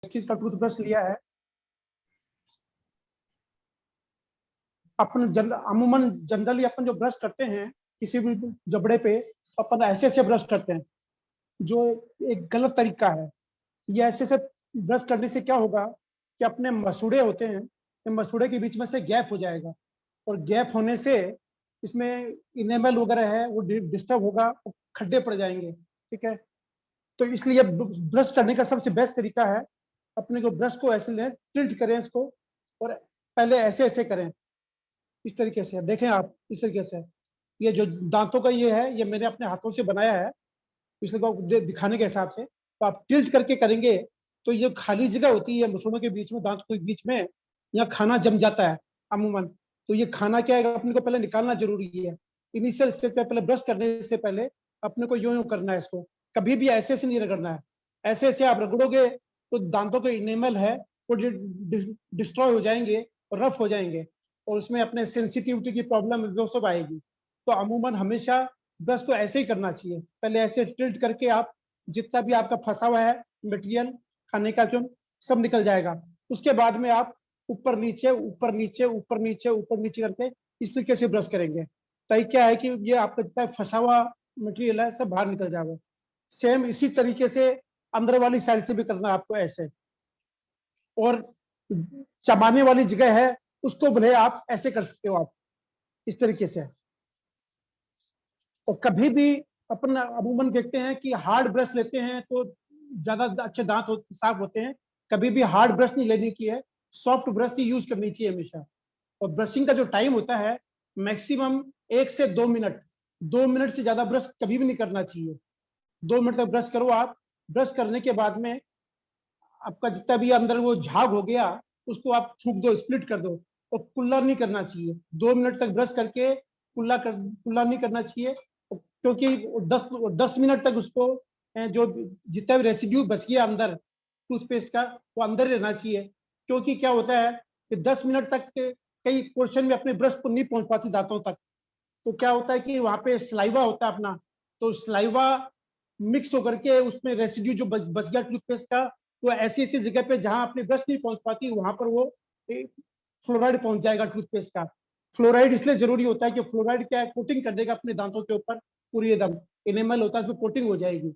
Prestige का toothbrush लिया है। अपन अमूमन जनरली अपन जो ब्रश करते हैं किसी भी जबड़े पे, अपन ऐसे ऐसे ब्रश करते हैं, जो एक गलत तरीका है। ये ऐसे ऐसे ब्रश करने से क्या होगा कि अपने मसूड़े होते हैं, मसूड़े के बीच में से गैप हो जाएगा, और गैप होने से इसमें इनेमल वगैरह है वो डिस्टर्ब होगा, खड्डे पड़ जाएंगे। ठीक है, तो इसलिए ब्रश करने का सबसे बेस्ट तरीका है अपने को ब्रश को ऐसे लें, टिल्ट करें इसको, और पहले ऐसे ऐसे करें, इस तरीके से देखें आप, इस तरीके से। ये जो दांतों का ये है, ये मैंने अपने हाथों से बनाया है पिछले को दिखाने के हिसाब से। तो आप टिल्ट करके करेंगे तो ये खाली जगह होती है मसूड़ों के बीच में, दांतों के बीच में, यहाँ खाना जम जाता है अमूमन। तो ये खाना क्या है, अपने को पहले निकालना जरूरी है। इनिशियल स्टेज पे पहले ब्रश करने से पहले अपने को यूं यूं करना है इसको, कभी भी ऐसे ऐसे नहीं रगड़ना है। ऐसे ऐसे आप रगड़ोगे तो दांतों के इनेमल है वो डिस्ट्रॉय हो जाएंगे और रफ हो जाएंगे, और उसमें अपने सेंसिटिविटी की प्रॉब्लम वो सब आएगी। तो अमूमन हमेशा ब्रश को ऐसे ही करना चाहिए, पहले ऐसे टिल्ट करके आप जितना भी आपका फंसा हुआ है मटेरियल खाने का जो सब निकल जाएगा। उसके बाद में आप ऊपर नीचे ऊपर नीचे ऊपर नीचे ऊपर नीचे करके इस तरीके से ब्रश करेंगे, तो क्या है कि ये आपका जितना फंसा हुआ मटेरियल है सब बाहर निकल जाएगा। सेम इसी तरीके से अंदर वाली साइड से भी करना आपको ऐसे, और चबाने वाली जगह है उसको भले आप ऐसे कर सकते हो आप इस तरीके से। और कभी भी अपन अमूमन देखते हैं कि हार्ड ब्रश लेते हैं तो ज्यादा अच्छे दांत साफ होते हैं। कभी भी हार्ड ब्रश नहीं लेने की है, सॉफ्ट ब्रश ही यूज करनी चाहिए हमेशा। और ब्रशिंग का जो टाइम होता है मैक्सिमम 1 से 2 मिनट, 2 मिनट से ज्यादा ब्रश कभी भी नहीं करना चाहिए। 2 मिनट तक ब्रश करो आप। ब्रश करने के बाद में आपका जितना भी अंदर वो झाग हो गया उसको आप थूक दो, स्प्लिट कर दो, और कुल्ला नहीं करना चाहिए। 2 मिनट तक ब्रश करके कुल्ला नहीं करना चाहिए, क्योंकि 10 मिनट तक उसको जो जितना भी रेसिड्यू बच गया अंदर टूथपेस्ट का वो अंदर ही रहना चाहिए। क्योंकि क्या होता है कि 10 मिनट तक कई पोर्शन में अपने ब्रश को नहीं पहुंच पाती दांतों तक, तो क्या होता है कि वहां पे स्लाइवा होता है अपना, तो स्लाइवा मिक्स होकर के उसमें रेसिड्यू जो बच गया टूथपेस्ट का, तो ऐसी ऐसी जगह पे जहां अपनी ब्रश नहीं पहुंच पाती वहां पर वो फ्लोराइड पहुंच जाएगा टूथपेस्ट का। फ्लोराइड इसलिए जरूरी होता है कि फ्लोराइड क्या है, कोटिंग कर देगा अपने दांतों के ऊपर, पूरी एकदम इनेमल होता है उसमें कोटिंग हो जाएगी।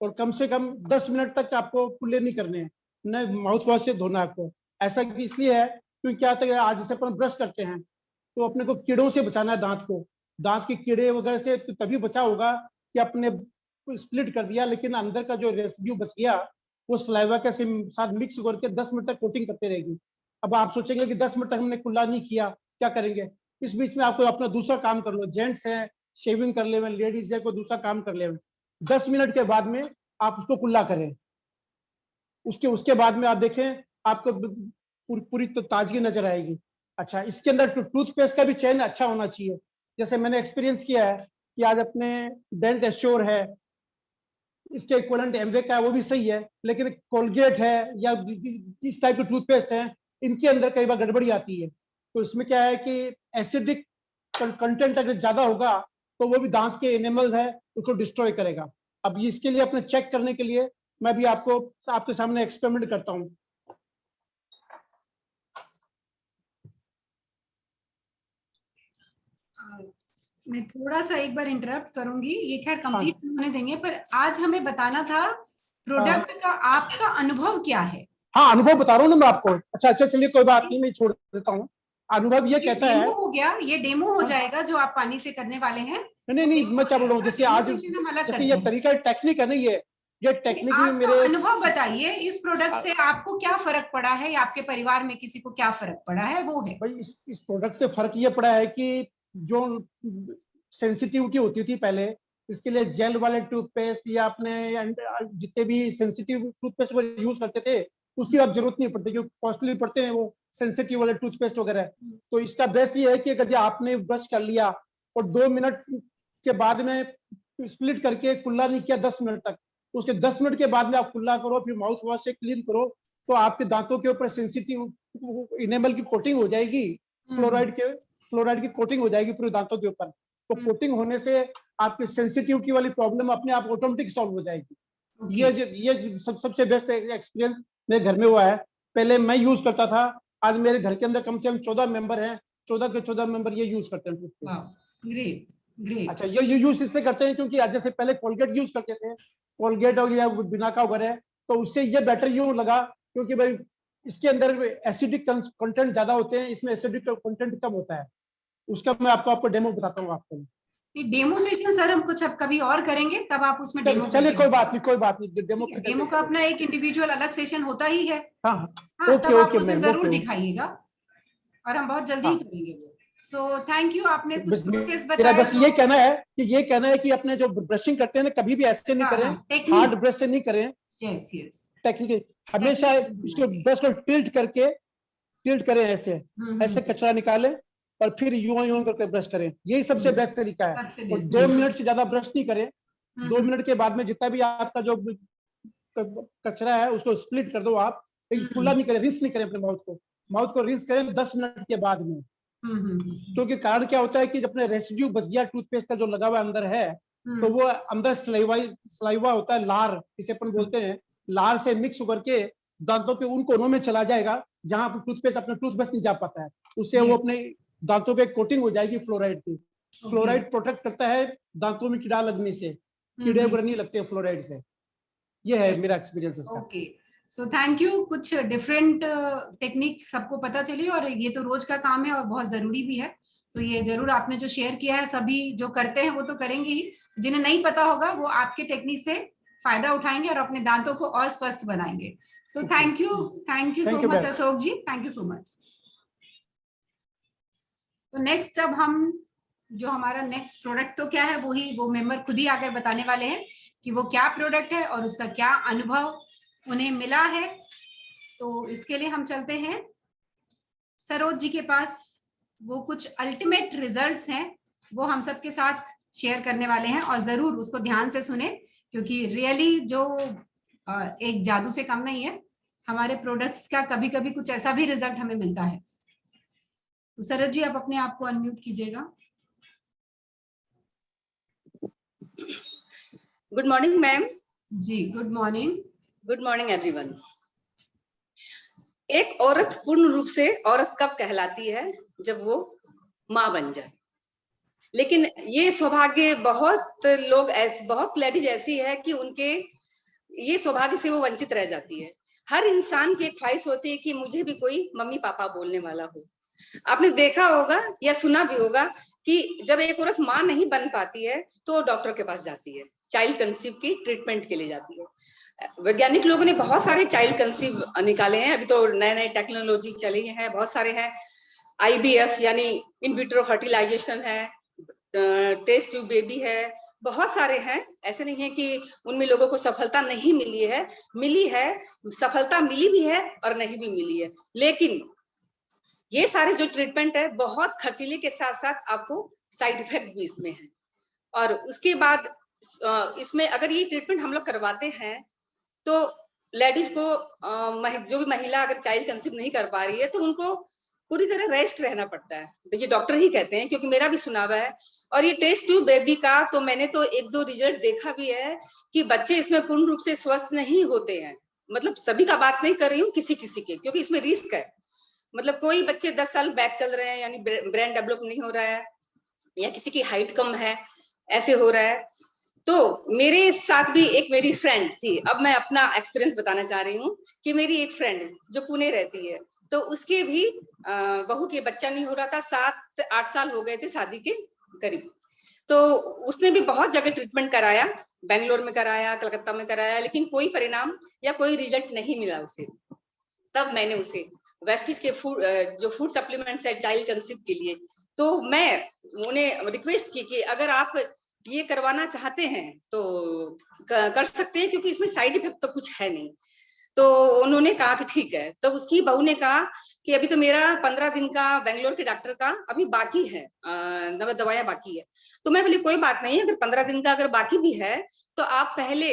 और कम से कम 10 मिनट तक आपको कुल्ले नहीं करने हैं, न माउथ वॉश से धोना आपको। ऐसा इसलिए है क्योंकि क्या होता है आज जैसे अपन ब्रश करते हैं तो अपने को कीड़ों से बचाना है दांत को। दांत के कीड़े वगैरह से तभी बचा होगा कि अपने स्प्लिट कर दिया, लेकिन अंदर का जो रेसिड्यू बच गया वो सलाइवा के साथ मिक्स करके 10 मिनट तक कोटिंग करते रहेगी। अब आप सोचेंगे कि 10 मिनट तक हमने कुल्ला नहीं किया, क्या करेंगे? इस बीच में आपको अपना दूसरा काम कर लो, जेंट्स है शेविंग कर ले, लेडीज है कोई दूसरा काम कर ले। 10 मिनट के बाद में आप उसको कुल्ला करें। उसके उसके बाद में आप देखें आपको पूरी तो ताजगी नजर आएगी। अच्छा, इसके अंदर टूथपेस्ट का भी चयन अच्छा होना चाहिए। जैसे मैंने एक्सपीरियंस किया है कि आज अपने डेंट एश्योर है, इसके इक्वलेंट एमवे का है वो भी सही है, लेकिन कोलगेट है या इस टाइप के टूथपेस्ट है इनके अंदर कई बार गड़बड़ी आती है। तो इसमें क्या है कि एसिडिक कंटेंट अगर ज्यादा होगा तो वो भी दांत के एनिमल है उसको डिस्ट्रॉय करेगा। अब इसके लिए अपने चेक करने के लिए मैं भी आपको आपके सामने एक्सपेरिमेंट करता हूँ। मैं थोड़ा सा एक बार इंटरप्ट करूंगी, ये खैर हाँ कंप्लीट होने देंगे, पर आज हमें बताना था हाँ प्रोडक्ट का आपका अनुभव क्या है। हाँ, अनुभव बता रहा हूँ ना मैं आपको। अच्छा अच्छा, चलिए कोई बात नहीं, मैं छोड़ देता हूँ। अनुभव ये कहता है, डेमो हो गया, ये डेमो हो हाँ, जाएगा जो आप पानी से करने वाले हैं। नहीं नहीं, मैं क्या बोल रहा हूँ, जैसे आज हम अलग जैसे करते ये हैं। तरीका टेक्निक है ना, ये टेक्निक भी आपका मेरे अनुभव बताइए, इस प्रोडक्ट से आपको क्या फर्क पड़ा है या आपके परिवार में किसी को क्या फर्क पड़ा है, वो है। भाई इस प्रोडक्ट से फर्क ये पड़ा है कि जो सेंसिटिविटी होती थी पहले, इसके लिए जेल वाले टूथपेस्ट या अपने जितने भी सेंसिटिव टूथपेस्ट यूज करते थे उसकी अब जरूरत नहीं पड़ती, क्योंकि कॉस्टली पड़ते हैं वो सेंसिटिव वाले टूथपेस्ट वगैरह। तो इसका बेस्ट ये है कि अगर आपने ब्रश कर लिया और 2 मिनट के बाद में स्प्लिट करके कुल्ला नहीं किया 10 मिनट तक, तो उसके 10 मिनट के बाद में आप कुल्ला करो, फिर माउथ वॉश से क्लीन करो, तो आपके दांतों के ऊपर सेंसिटिव इनेमल की कोटिंग हो जाएगी, फ्लोराइड की कोटिंग हो जाएगी पूरे दांतों के ऊपर। तो कोटिंग होने से आपकी सेंसिटिविटी वाली प्रॉब्लम अपने आप ऑटोमेटिक सॉल्व हो जाएगी। ये सबसे बेस्ट एक्सपीरियंस मेरे घर में हुआ है। पहले मैं यूज करता था, आज मेरे घर के अंदर कम से कम 14 मेंबर हैं, 14 के 14 मेंबर ये यूज करते हैं टूथपेस्ट। Great great. अच्छा, ये यूज इससे करते हैं क्योंकि आज जैसे पहले कोलगेट यूज करते थे, कोलगेट और या बिनाका वगैरह, तो उससे ये बेटर यूं लगा क्योंकि भाई इसके अंदर एसिडिक कंटेंट ज्यादा होते हैं, इसमें एसिडिक कंटेंट कम होता है। उसका मैं आपको डेमो बताता हूँ आपको। डेमो सेशन सर हम कुछ अब कभी और करेंगे, तब आप उसमें डेमो चलिए कोई बात नहीं, डेमो का अपना एक इंडिविजुअल अलग सेशन होता ही है। हाँ हाँ, ओके तब आप ओके उसे मैम, जरूर ओके। दिखाइएगा और हम बहुत जल्दी ही करेंगे वो। सो थैंक यू, आपने कुछ प्रोसेस मेरा बताया। बस ये कहना है कि अपने जो ब्रशिंग करते हैं ना, कभी भी ऐसे नहीं करें, हार्ड ब्रश से नहीं करें। यस यस, टेक्निक हमेशा इसको ब्रश को टिल्ट करें, ऐसे ऐसे कचरा निकालें और फिर यूं करके ब्रश करें, यही सबसे बेस्ट तरीका है। और 2 मिनट से ज्यादा ब्रश नहीं करें। 2 मिनट के बाद में जितना भी आपका जो कचरा है उसको स्प्लिट कर दो आप, लेकिन खुला नहीं करें, रिंस नहीं करें अपने माउथ को रिंस करें 10 मिनट के बाद में। क्योंकि कारण क्या होता है कि अपने रेसिड्यू बच गया टूथपेस्ट का जो लगा हुआ अंदर है, तो वो अंदर सलाइवा होता है, लार इसे अपन बोलते हैं, लार से मिक्स होकर के दांतों के उन कोनों में चला जाएगा जहां पर टूथपेस्ट अपना टूथब्रश नहीं जा पाता है। उससे वो अपने दांतों पे कोटिंग हो जाएगी फ्लोराइड की। फ्लोराइड प्रोटेक्ट करता है दांतों में कीड़ा लगने से, कीड़े वगैरह नहीं लगते फ्लोराइड से। ये है मेरा एक्सपीरियंस इसका। Okay, so thank you. कुछ डिफरेंट टेक्निक सबको पता चली और ये तो रोज का काम है और बहुत जरूरी भी है। तो ये जरूर आपने जो शेयर किया है, सभी जो करते हैं वो तो करेंगे ही, जिन्हें नहीं पता होगा वो आपके टेक्निक से फायदा उठाएंगे और अपने दांतों को और स्वस्थ बनाएंगे। So thank you so much Ashok ji, thank you so much. तो नेक्स्ट अब हम जो हमारा नेक्स्ट प्रोडक्ट तो क्या है वो मेंबर खुद ही आकर बताने वाले हैं कि वो क्या प्रोडक्ट है और उसका क्या अनुभव उन्हें मिला है। तो इसके लिए हम चलते हैं सरोज जी के पास। वो कुछ अल्टीमेट रिजल्ट्स हैं वो हम सबके साथ शेयर करने वाले हैं और जरूर उसको ध्यान से सुने, क्योंकि रियली जो एक जादू से कम नहीं है, हमारे प्रोडक्ट्स का कभी कभी कुछ ऐसा भी रिजल्ट हमें मिलता है। तो सरोज जी आप अपने आप को अनम्यूट कीजिएगा। Good morning ma'am. जी good morning. Good morning everyone. एक औरत पूर्ण रूप से औरत कब कहलाती है? जब वो माँ बन जाए। लेकिन ये सौभाग्य बहुत लोग बहुत लेडीज ऐसी है कि उनके ये सौभाग्य से वो वंचित रह जाती है। हर इंसान की एक ख्वाहिश होती है कि मुझे भी कोई मम्मी पापा बोलने वाला हो। आपने देखा होगा या सुना भी होगा कि जब एक औरत माँ नहीं बन पाती है तो डॉक्टर के पास जाती है, चाइल्ड कंसीव की ट्रीटमेंट के लिए जाती है। वैज्ञानिक लोगों ने बहुत सारे चाइल्ड कंसीव निकाले हैं, अभी तो नए नए टेक्नोलॉजी चली है, बहुत सारे हैं। IVF यानी इन विट्रो फर्टिलाइजेशन है, टेस्ट ट्यूब बेबी है, बहुत सारे हैं। ऐसे नहीं है कि उनमें लोगों को सफलता नहीं मिली है, मिली है, सफलता मिली भी है और नहीं भी मिली है। लेकिन ये सारे जो ट्रीटमेंट है बहुत खर्चीले के साथ साथ आपको साइड इफेक्ट भी इसमें है। और उसके बाद इसमें अगर ये ट्रीटमेंट हम लोग करवाते हैं तो लेडीज को जो भी महिला अगर चाइल्ड कंसीव नहीं कर पा रही है तो उनको पूरी तरह रेस्ट रहना पड़ता है। देखिए डॉक्टर ही कहते हैं, क्योंकि मेरा भी सुना हुआ है। और ये टेस्ट ट्यूब बेबी का तो मैंने तो 1-2 रिजल्ट देखा भी है कि बच्चे इसमें पूर्ण रूप से स्वस्थ नहीं होते हैं। मतलब सभी का बात नहीं कर रही हूँ, किसी किसी के, क्योंकि इसमें रिस्क है। मतलब कोई बच्चे 10 साल बैक चल रहे हैं यानी ब्रेन डेवलप नहीं हो रहा है, या किसी की हाइट कम है, ऐसे हो रहा है। तो मेरे साथ भी एक मेरी फ्रेंड थी, अब मैं अपना एक्सपीरियंस बताना चाह रही हूँ कि मेरी एक फ्रेंड जो पुणे रहती है, तो उसके भी बहू के बच्चा नहीं हो रहा था, 7-8 साल हो गए थे शादी के करीब। तो उसने भी बहुत जगह ट्रीटमेंट कराया, बेंगलोर में कराया, कलकत्ता में कराया, लेकिन कोई परिणाम या कोई रिजल्ट नहीं मिला उसे। तब मैंने उसे वेस्टिज के जो फूड सप्लीमेंट्स है चाइल्ड कंसीव के लिए, तो मैं उन्हें रिक्वेस्ट की कि अगर आप ये करवाना चाहते हैं तो कर सकते हैं, क्योंकि इसमें साइड इफेक्ट तो कुछ है नहीं। तो उन्होंने कहा कि ठीक है। तो उसकी बहू ने कहा कि अभी तो मेरा 15 दिन का बेंगलोर के डॉक्टर का अभी बाकी है, दवाइयां बाकी है। तो मैं बोली कोई बात नहीं, अगर 15 दिन का अगर बाकी भी है तो आप पहले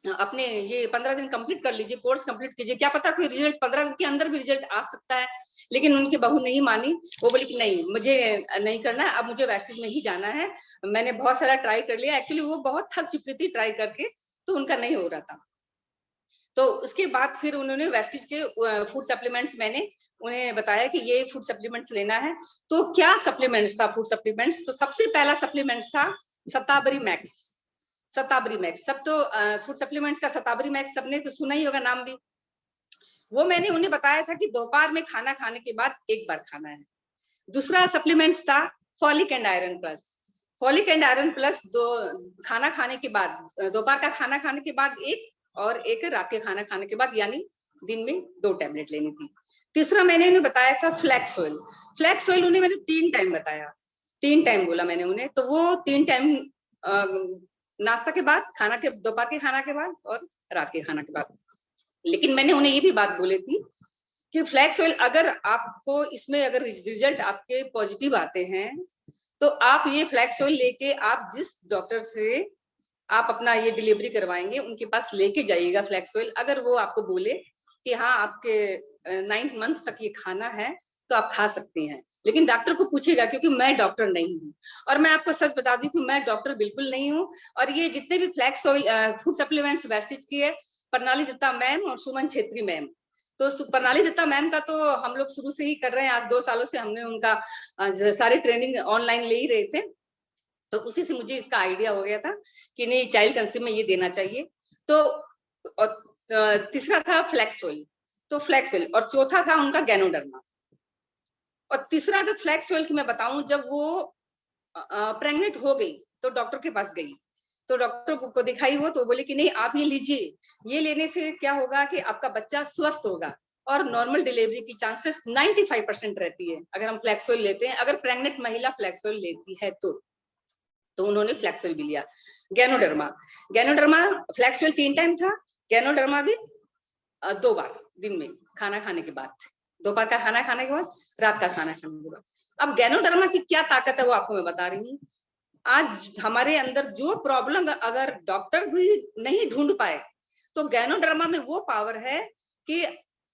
अपने ये 15 दिन कंप्लीट कर लीजिए, कोर्स कंप्लीट कीजिए, क्या पता कोई रिजल्ट 15 दिन के अंदर भी रिजल्ट आ सकता है। लेकिन उनकी बहू नहीं मानी, वो बोली कि नहीं मुझे नहीं करना है, अब मुझे वेस्टिज में ही जाना है। मैंने बहुत सारा ट्राई कर लिया, एक्चुअली वो बहुत थक चुकी थी ट्राई करके, तो उनका नहीं हो रहा था। तो उसके बाद फिर उन्होंने वेस्टिज के फूड सप्लीमेंट्स, मैंने उन्हें बताया कि ये फूड सप्लीमेंट्स लेना है। तो क्या सप्लीमेंट्स था फूड सप्लीमेंट्स? तो सबसे पहला सप्लीमेंट्स था शतावरी मैक्स। शतावरी मैक्स, सब तो फूड सप्लीमेंट्स का शतावरी मैक्स सबने तो सुना ही होगा नाम भी। वो मैंने उन्हें बताया था कि दोपहर में खाना खाने के बाद एक बार खाना है। दूसरा सप्लीमेंट्स था folic and iron plus. Folic and iron plus खाना खाने के बाद, दोपहर का खाना खाने के बाद एक, और एक रात के खाना खाने के बाद, यानी दिन में 2 टैबलेट लेनी थी। तीसरा मैंने उन्हें बताया था फ्लैक्स ऑयल। फ्लैक्स ऑयल उन्हें मैंने 3 टाइम बताया, 3 टाइम बोला मैंने उन्हें। तो वो 3 टाइम नाश्ता के बाद, खाना के, दोपहर के खाना के बाद और रात के खाना के बाद। लेकिन मैंने उन्हें ये भी बात बोली थी कि फ्लैक्स ऑयल अगर आपको इसमें अगर रिजल्ट आपके पॉजिटिव आते हैं तो आप ये फ्लैक्स ऑयल लेके आप जिस डॉक्टर से आप अपना ये डिलीवरी करवाएंगे उनके पास लेके जाइएगा फ्लैक्स ऑयल। अगर वो आपको बोले कि हाँ आपके 9th मंथ तक ये खाना है तो आप खा सकते हैं, लेकिन डॉक्टर को पूछेगा, क्योंकि मैं डॉक्टर नहीं हूँ। और मैं आपको सच बता दूं कि मैं डॉक्टर बिल्कुल नहीं हूँ। और ये जितने भी flax oil food supplements Vestige की है, प्रणाली दत्ता मैम और सुमन छेत्री मैम, तो प्रणाली दत्ता मैम का तो हम लोग शुरू से ही कर रहे हैं। आज 2 सालों से हमने उनका सारी ट्रेनिंग ऑनलाइन ले ही रहे थे, तो उसी से मुझे इसका आइडिया हो गया था कि नहीं, चाइल्ड कंसीव में ये देना चाहिए। तो तीसरा था फ्लैक्स ऑयल, तो फ्लैक्स ऑयल, और चौथा था उनका गैनोडर्मा। और तीसरा जो फ्लैक्स ऑयल की मैं बताऊं, जब वो प्रेग्नेंट हो गई तो डॉक्टर के पास गई, तो डॉक्टर को दिखाई वो, तो बोले कि नहीं आप ये लीजिए, ये लेने से क्या होगा कि आपका बच्चा स्वस्थ होगा और नॉर्मल डिलीवरी की चांसेस 95% रहती है अगर हम फ्लैक्स ऑयल लेते हैं, अगर प्रेग्नेंट महिला फ्लैक्स ऑयल लेती है तो उन्होंने फ्लैक्स ऑयल भी लिया। गैनोडर्मा फ्लैक्स ऑयल 3 टाइम था, गैनोडर्मा भी 2 बार दिन में खाना खाने के बाद, दोपहर का खाना खाने के बाद, रात का खाना खाने के बाद। अब गैनोडर्मा की क्या ताकत है वो आपको मैं बता रही हूँ। आज हमारे अंदर जो प्रॉब्लम अगर डॉक्टर भी नहीं ढूंढ पाए तो गैनोडर्मा में वो पावर है कि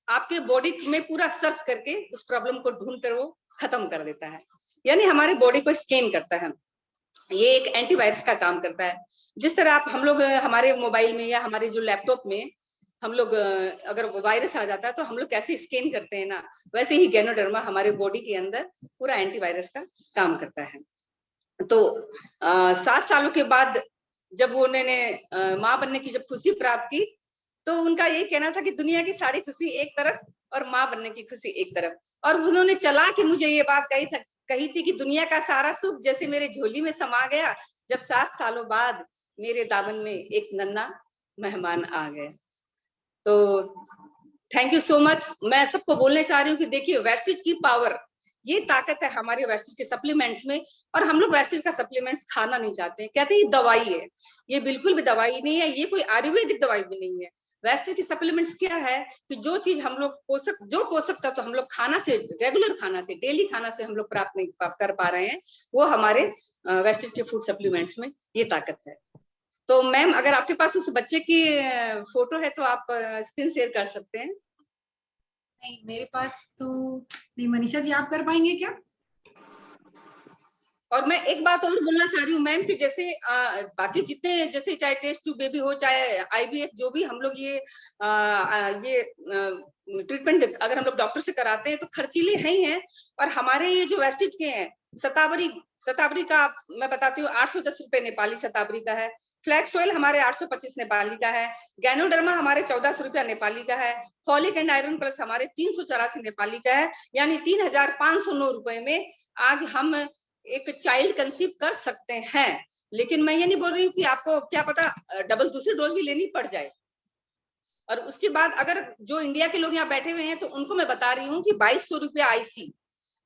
आपके बॉडी में पूरा सर्च करके उस प्रॉब्लम को ढूंढ कर वो खत्म कर देता है, यानी हमारी बॉडी को स्कैन करता है। ये एक एंटीवायरस का काम करता है। जिस तरह आप हम लोग हमारे मोबाइल में या हमारे जो लैपटॉप में हम लोग अगर वायरस आ जाता है तो हम लोग कैसे स्कैन करते हैं ना, वैसे ही गैनोडर्मा हमारे बॉडी के अंदर पूरा एंटीवायरस का काम करता है। तो 7 सालों के बाद जब उन्होंने माँ बनने की जब खुशी प्राप्त की, तो उनका यही कहना था कि दुनिया की सारी खुशी एक तरफ और माँ बनने की खुशी एक तरफ। और उन्होंने चला कि मुझे ये बात कही थी कि दुनिया का सारा सुख जैसे मेरे झोली में समा गया जब 7 सालों बाद मेरे दामन में एक नन्हा मेहमान आ गए। तो थैंक यू सो मच। मैं सबको बोलने चाह रही हूँ कि देखिए वेस्टिज की पावर, ये ताकत है हमारे वेस्टिज के सप्लीमेंट्स में। और हम लोग वेस्टिज का सप्लीमेंट्स खाना नहीं चाहते हैं, कहते हैं ये दवाई है। ये बिल्कुल भी दवाई नहीं है, ये कोई आयुर्वेदिक दवाई भी नहीं है। वेस्टिज की सप्लीमेंट्स क्या है कि जो चीज हम लोग पोषक तत्व हम लोग खाना से, रेगुलर खाना से, डेली खाना से हम लोग प्राप्त नहीं कर पा रहे हैं, वो हमारे वेस्टिज के फूड सप्लीमेंट्स में ये ताकत है। तो मैम अगर आपके पास उस बच्चे की फोटो है तो आप स्क्रीन शेयर कर सकते हैं। नहीं मेरे पास तो नहीं। मनीषा जी आप कर पाएंगे क्या? और मैं एक बात और बोलना चाह रही हूँ मैम कि जैसे बाकी जितने, जैसे चाहे टेस्ट ट्यूब बेबी हो, चाहे आईवीएफ, जो भी हम लोग ये ट्रीटमेंट अगर हम लोग डॉक्टर से कराते हैं तो खर्चीले है ही हैं। और हमारे ये जो वेस्टिज के हैं, शतावरी का मैं बताती हूँ 810 रुपए नेपाली शतावरी का है। फ्लैक्स ऑयल हमारे 825 नेपाली का है। गैनोडर्मा हमारे 1400 रुपया नेपाली का है। फॉलिक एंड आयरन प्लस हमारे 384 नेपाली का है, यानी 3509 रुपए में आज हम एक चाइल्ड कंसीव कर सकते हैं। लेकिन मैं ये नहीं बोल रही हूँ कि आपको क्या पता डबल दूसरी डोज भी लेनी पड़ जाए। और उसके बाद अगर जो इंडिया के लोग यहाँ बैठे हुए हैं तो उनको मैं बता रही हूँ कि 2200 रुपया आईसी,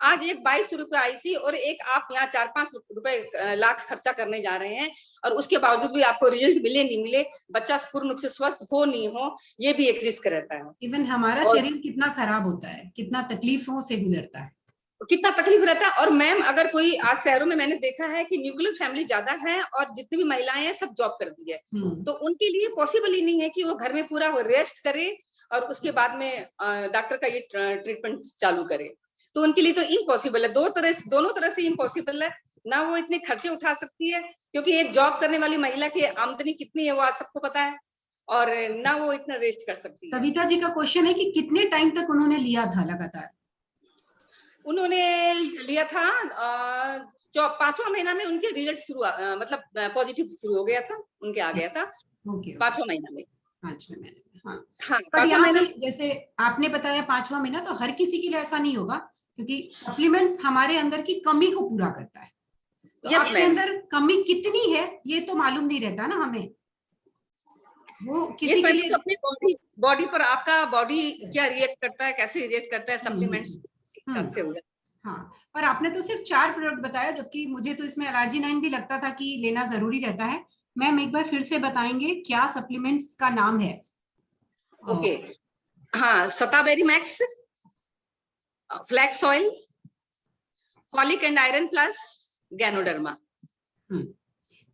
आज एक 2200 रुपया आईसी और एक आप यहाँ 4-5 रुपए लाख खर्चा करने जा रहे हैं, और उसके बावजूद भी आपको रिजल्ट मिले नहीं मिले, बच्चा पूर्ण रूप से स्वस्थ हो नहीं हो, ये भी एक रिस्क रहता है। इवन हमारा शरीर कितना खराब होता है, कितना तकलीफों से गुजरता है, कितना तकलीफ रहता है। और मैम अगर कोई आज शहरों में मैंने देखा है कि न्यूक्लियर फैमिली ज्यादा है और जितनी भी महिलाएं हैं सब जॉब करती है, तो उनके लिए पॉसिबल ही नहीं है कि वो घर में पूरा रेस्ट करे और उसके बाद में डॉक्टर का ये ट्रीटमेंट चालू करे। तो उनके लिए तो इम्पॉसिबल है, दोनों तरह से इम्पॉसिबल है। ना वो इतने खर्चे उठा सकती है, क्योंकि एक जॉब करने वाली महिला की आमदनी कितनी है वो आज सबको पता है, और ना वो इतना रेस्ट कर सकती है। कविता जी का क्वेश्चन है कि कितने टाइम तक उन्होंने लिया था लगातार? उन्होंने लिया था 5वां महीना में उनके रिजल्ट शुरू मतलब पॉजिटिव शुरू हो गया था, उनके आ गया था। ओके, 5वां महीना में। 5वें महीने में, हाँ। हाँ, पर 5वां यहाँ महीना। पे जैसे आपने बताया 5वां महीना, तो हर किसी के लिए ऐसा नहीं होगा, क्योंकि सप्लीमेंट्स हमारे अंदर की कमी को पूरा करता है। तो Yes, आपके ma'am. अंदर कमी कितनी है ये तो मालूम नहीं रहता ना हमें, वो किसी Yes, के ma'am, लिए। तो अपनी बॉडी पर आपका बॉडी क्या रिएक्ट करता है, कैसे रिएक्ट करता है सप्लीमेंट्स से होगा। हाँ, पर आपने तो सिर्फ 4 प्रोडक्ट बताया, जबकि मुझे तो इसमें एलर्जी-9 भी लगता था कि लेना जरूरी रहता है। मैम एक बार फिर से बताएंगे क्या सप्लीमेंट्स का नाम है? ओके, हाँ, Shatavari max, flax oil, folic and iron plus, ganoderma.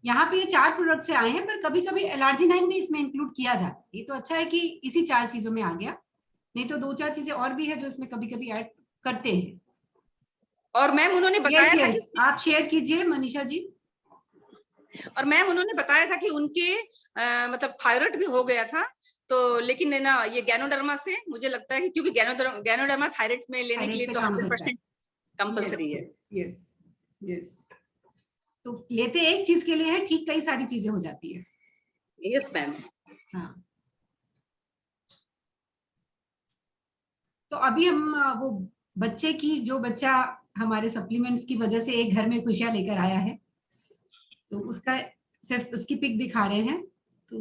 यहाँ पे ये 4 प्रोडक्ट से आए हैं, पर कभी कभी एलर्जी-9 भी इसमें इंक्लूड किया जाता है। ये तो अच्छा है कि इसी 4 चीजों में आ गया, नहीं तो 2-4 चीजें और भी है जो इसमें कभी कभी ऐड करते हैं। और मैम उन्होंने बताया था कि आप शेयर कीजिए मनीषा जी। और मैम उन्होंने बताया था कि उनके मतलब थायराइड भी हो गया था, तो लेकिन ना ये गैनोडर्मा से मुझे लगता है कि क्योंकि गैनोडर्मा थायराइड में लेने के लिए तो 100% कंपल्सरी है। यस यस, तो लेते एक चीज के लिए है, ठीक कई सारी चीजें हो जाती है। Yes ma'am. हाँ, तो अभी हम वो बच्चे की, जो बच्चा हमारे सप्लीमेंट्स की वजह से एक घर में खुशियां लेकर आया है, तो उसका सिर्फ उसकी पिक दिखा रहे हैं। तो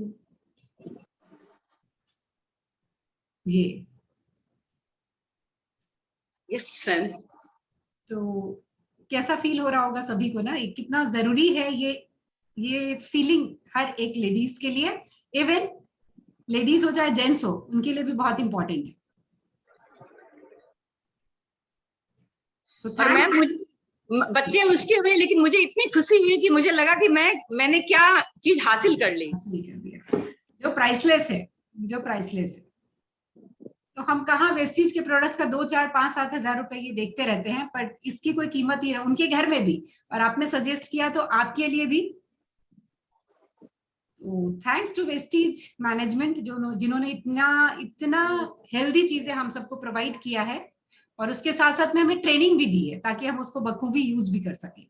ये यस मैम। तो कैसा फील हो रहा होगा सभी को ना, कितना जरूरी है ये फीलिंग हर एक लेडीज के लिए, इवन लेडीज हो चाहे जेंट्स हो, उनके लिए भी बहुत इंपॉर्टेंट है। और मैम मुझे बच्चे उसके हुए, लेकिन मुझे इतनी खुशी हुई कि मुझे लगा कि मैंने क्या चीज हासिल कर ली, जो प्राइसलेस है, जो प्राइसलेस है। तो हम कहाँ वेस्टीज के प्रोडक्ट्स का 2, 4, 5, 7 हजार रुपए ये देखते रहते हैं, पर इसकी कोई कीमत ही नहीं, उनके घर में भी, और आपने सजेस्ट किया तो आपके लिए भी। थैंक्स टू वेस्टीज मैनेजमेंट, जो जिन्होंने इतना हेल्दी चीजें हम सबको प्रोवाइड किया है, और उसके साथ साथ में हमें ट्रेनिंग भी दी है ताकि हम उसको बखूबी यूज भी कर सकें।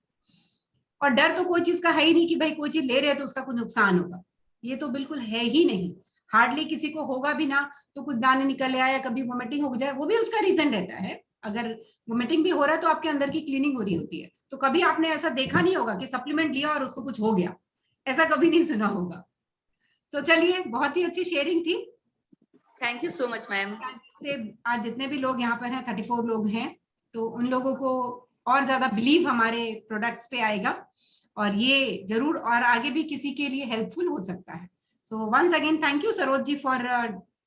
और डर तो कोई चीज का है ही नहीं कि भाई कोई चीज ले रहे हैं तो उसका कुछ नुकसान होगा, ये तो बिल्कुल है ही नहीं। हार्डली किसी को होगा भी ना, तो कुछ दाने निकल आए या कभी वोमिटिंग हो जाए, वो भी उसका रीजन रहता है। अगर वोमिटिंग भी हो रहा है तो आपके अंदर की क्लीनिंग हो रही होती है। तो कभी आपने ऐसा देखा नहीं होगा कि सप्लीमेंट लिया और उसको कुछ हो गया, ऐसा कभी नहीं सुना होगा। तो चलिए, बहुत ही अच्छी शेयरिंग थी। Thank you so much ma'am. से आज जितने भी लोग यहाँ पर हैं, 34 लोग हैं, तो उन लोगों को और ज्यादा बिलीव हमारे प्रोडक्ट्स पे आएगा, और ये जरूर और आगे भी किसी के लिए हेल्पफुल हो सकता है। So once again thank you Saroj ji for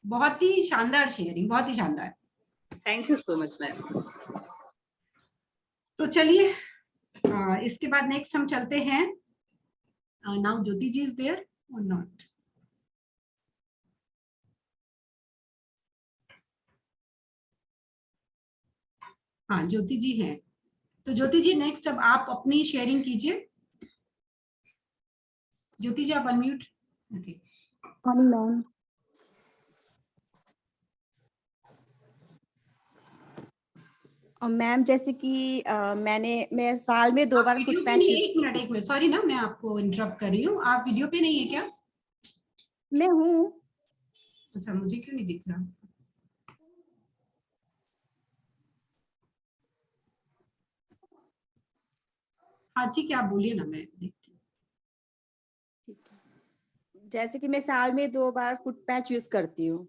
बहुत ही शानदार शेयरिंग, बहुत ही शानदार। Thank you so much ma'am. तो चलिए, इसके बाद नेक्स्ट हम चलते हैं। Now Jyoti ji is there और नॉट? हाँ, ज्योति जी हैं। तो ज्योति जी नेक्स्ट अब आप अपनी शेयरिंग कीजिए। ज्योति जी आप अनम्यूट। Okay ma'am. मैम जैसे कि मैं साल में 2 बार फुट पैच। एक मिनट सॉरी ना, मैं आपको इंटरप्ट कर रही हूँ। आप वीडियो पे नहीं है क्या? मैं हूँ। अच्छा, मुझे क्यों नहीं दिख रहा? हाँ ठीक है, आप बोलिए ना, मैं देखती हूँ। जैसे कि मैं साल में 2 बार फुट पैच यूज करती हूँ,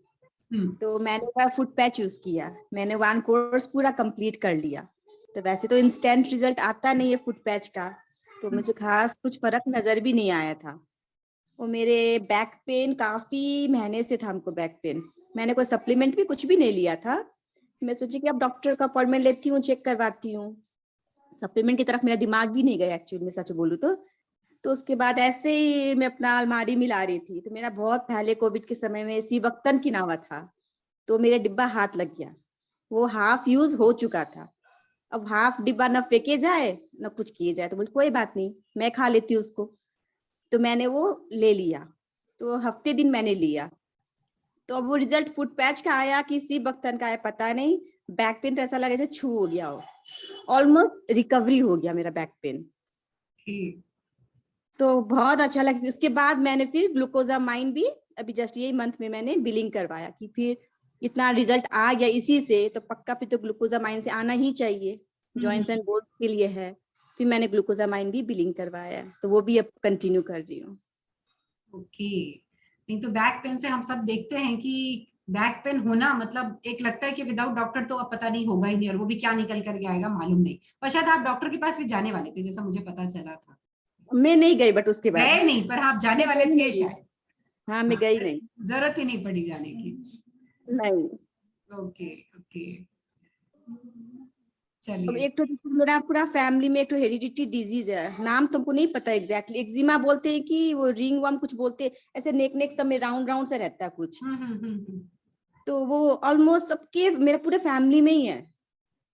तो मैंने एक बार फुट पैच यूज किया, मैंने 1 कोर्स पूरा कंप्लीट कर लिया। तो वैसे तो इंस्टेंट रिजल्ट आता नहीं है फुट पैच का, तो मुझे खास कुछ फर्क नजर भी नहीं आया था। वो मेरे बैक पेन काफी महीने से था, हमको बैक पेन। मैंने कोई सप्लीमेंट भी कुछ भी नहीं लिया था। मैं सोची कि अब डॉक्टर का अपॉइंटमेंट लेती हूँ, चेक करवाती हूँ। सप्लीमेंट की तरफ मेरा दिमाग भी नहीं गया एक्चुअली में, सच बोलूं तो उसके बाद ऐसे ही मैं अपना अलमारी मिला रही थी, तो मेरा बहुत पहले कोविड के समय में सीवक्तन की नावा था, तो मेरे डिब्बा हाथ लग गया, वो हाफ यूज हो चुका था। अब हाफ डिब्बा न फेंके जाए न कुछ किए जाए, तो बोले कोई बात नहीं, मैं खा लेती हूँ उसको। तो मैंने वो ले लिया, तो हफ्ते दिन मैंने लिया, तो अब वो रिजल्ट फुट पैच का आया कि सी बख्तन का आया पता नहीं, बैक पेन तो ऐसा लगा जैसे छू हो गया हो, ऑलमोस्ट रिकवरी हो गया मेरा बैक पेन। तो बहुत अच्छा लगा। उसके बाद मैंने फिर ग्लूकोजामाइन भी अभी जस्ट यही मंथ में मैंने बिलिंग करवाया कि फिर इतना रिजल्ट आ गया इसी से, तो पक्का फिर तो ग्लूकोजामाइन से आना ही चाहिए, जॉइंट्स एंड बोन्स के लिए है। फिर मैंने ग्लूकोजामाइन भी बिलिंग करवाया, तो वो भी अब कंटिन्यू कर रही हूँ। ओके। नहीं तो बैक पेन से हम सब देखते हैं कि बैक पेन होना मतलब एक लगता है कि विदाउट डॉक्टर तो अब पता नहीं होगा ही नहीं, और वो भी क्या निकल करके आएगा मालूम नहीं। पर शायद आप डॉक्टर के पास भी जाने वाले थे, जैसा मुझे पता चला था। मैं नहीं गई, बट उसके बाद गए नहीं, पर आप जाने वाले थे शायद। हाँ, मैं गई नहीं, जरूरत ही नहीं पड़ी जाने की। नहीं। ओके ओके, अब चलिए। एक तो मेरा पूरा फैमिली में एक तो हेरिडिटी डिजीज है, नाम तुमको नहीं पता एग्जैक्टली, एक्जिमा बोलते हैं कि वो रिंग वर्म कुछ बोलते हैं, ऐसे नेक सब में राउंड राउंड सा रहता है कुछ। तो वो ऑलमोस्ट सबके मेरे पूरे फैमिली में ही है।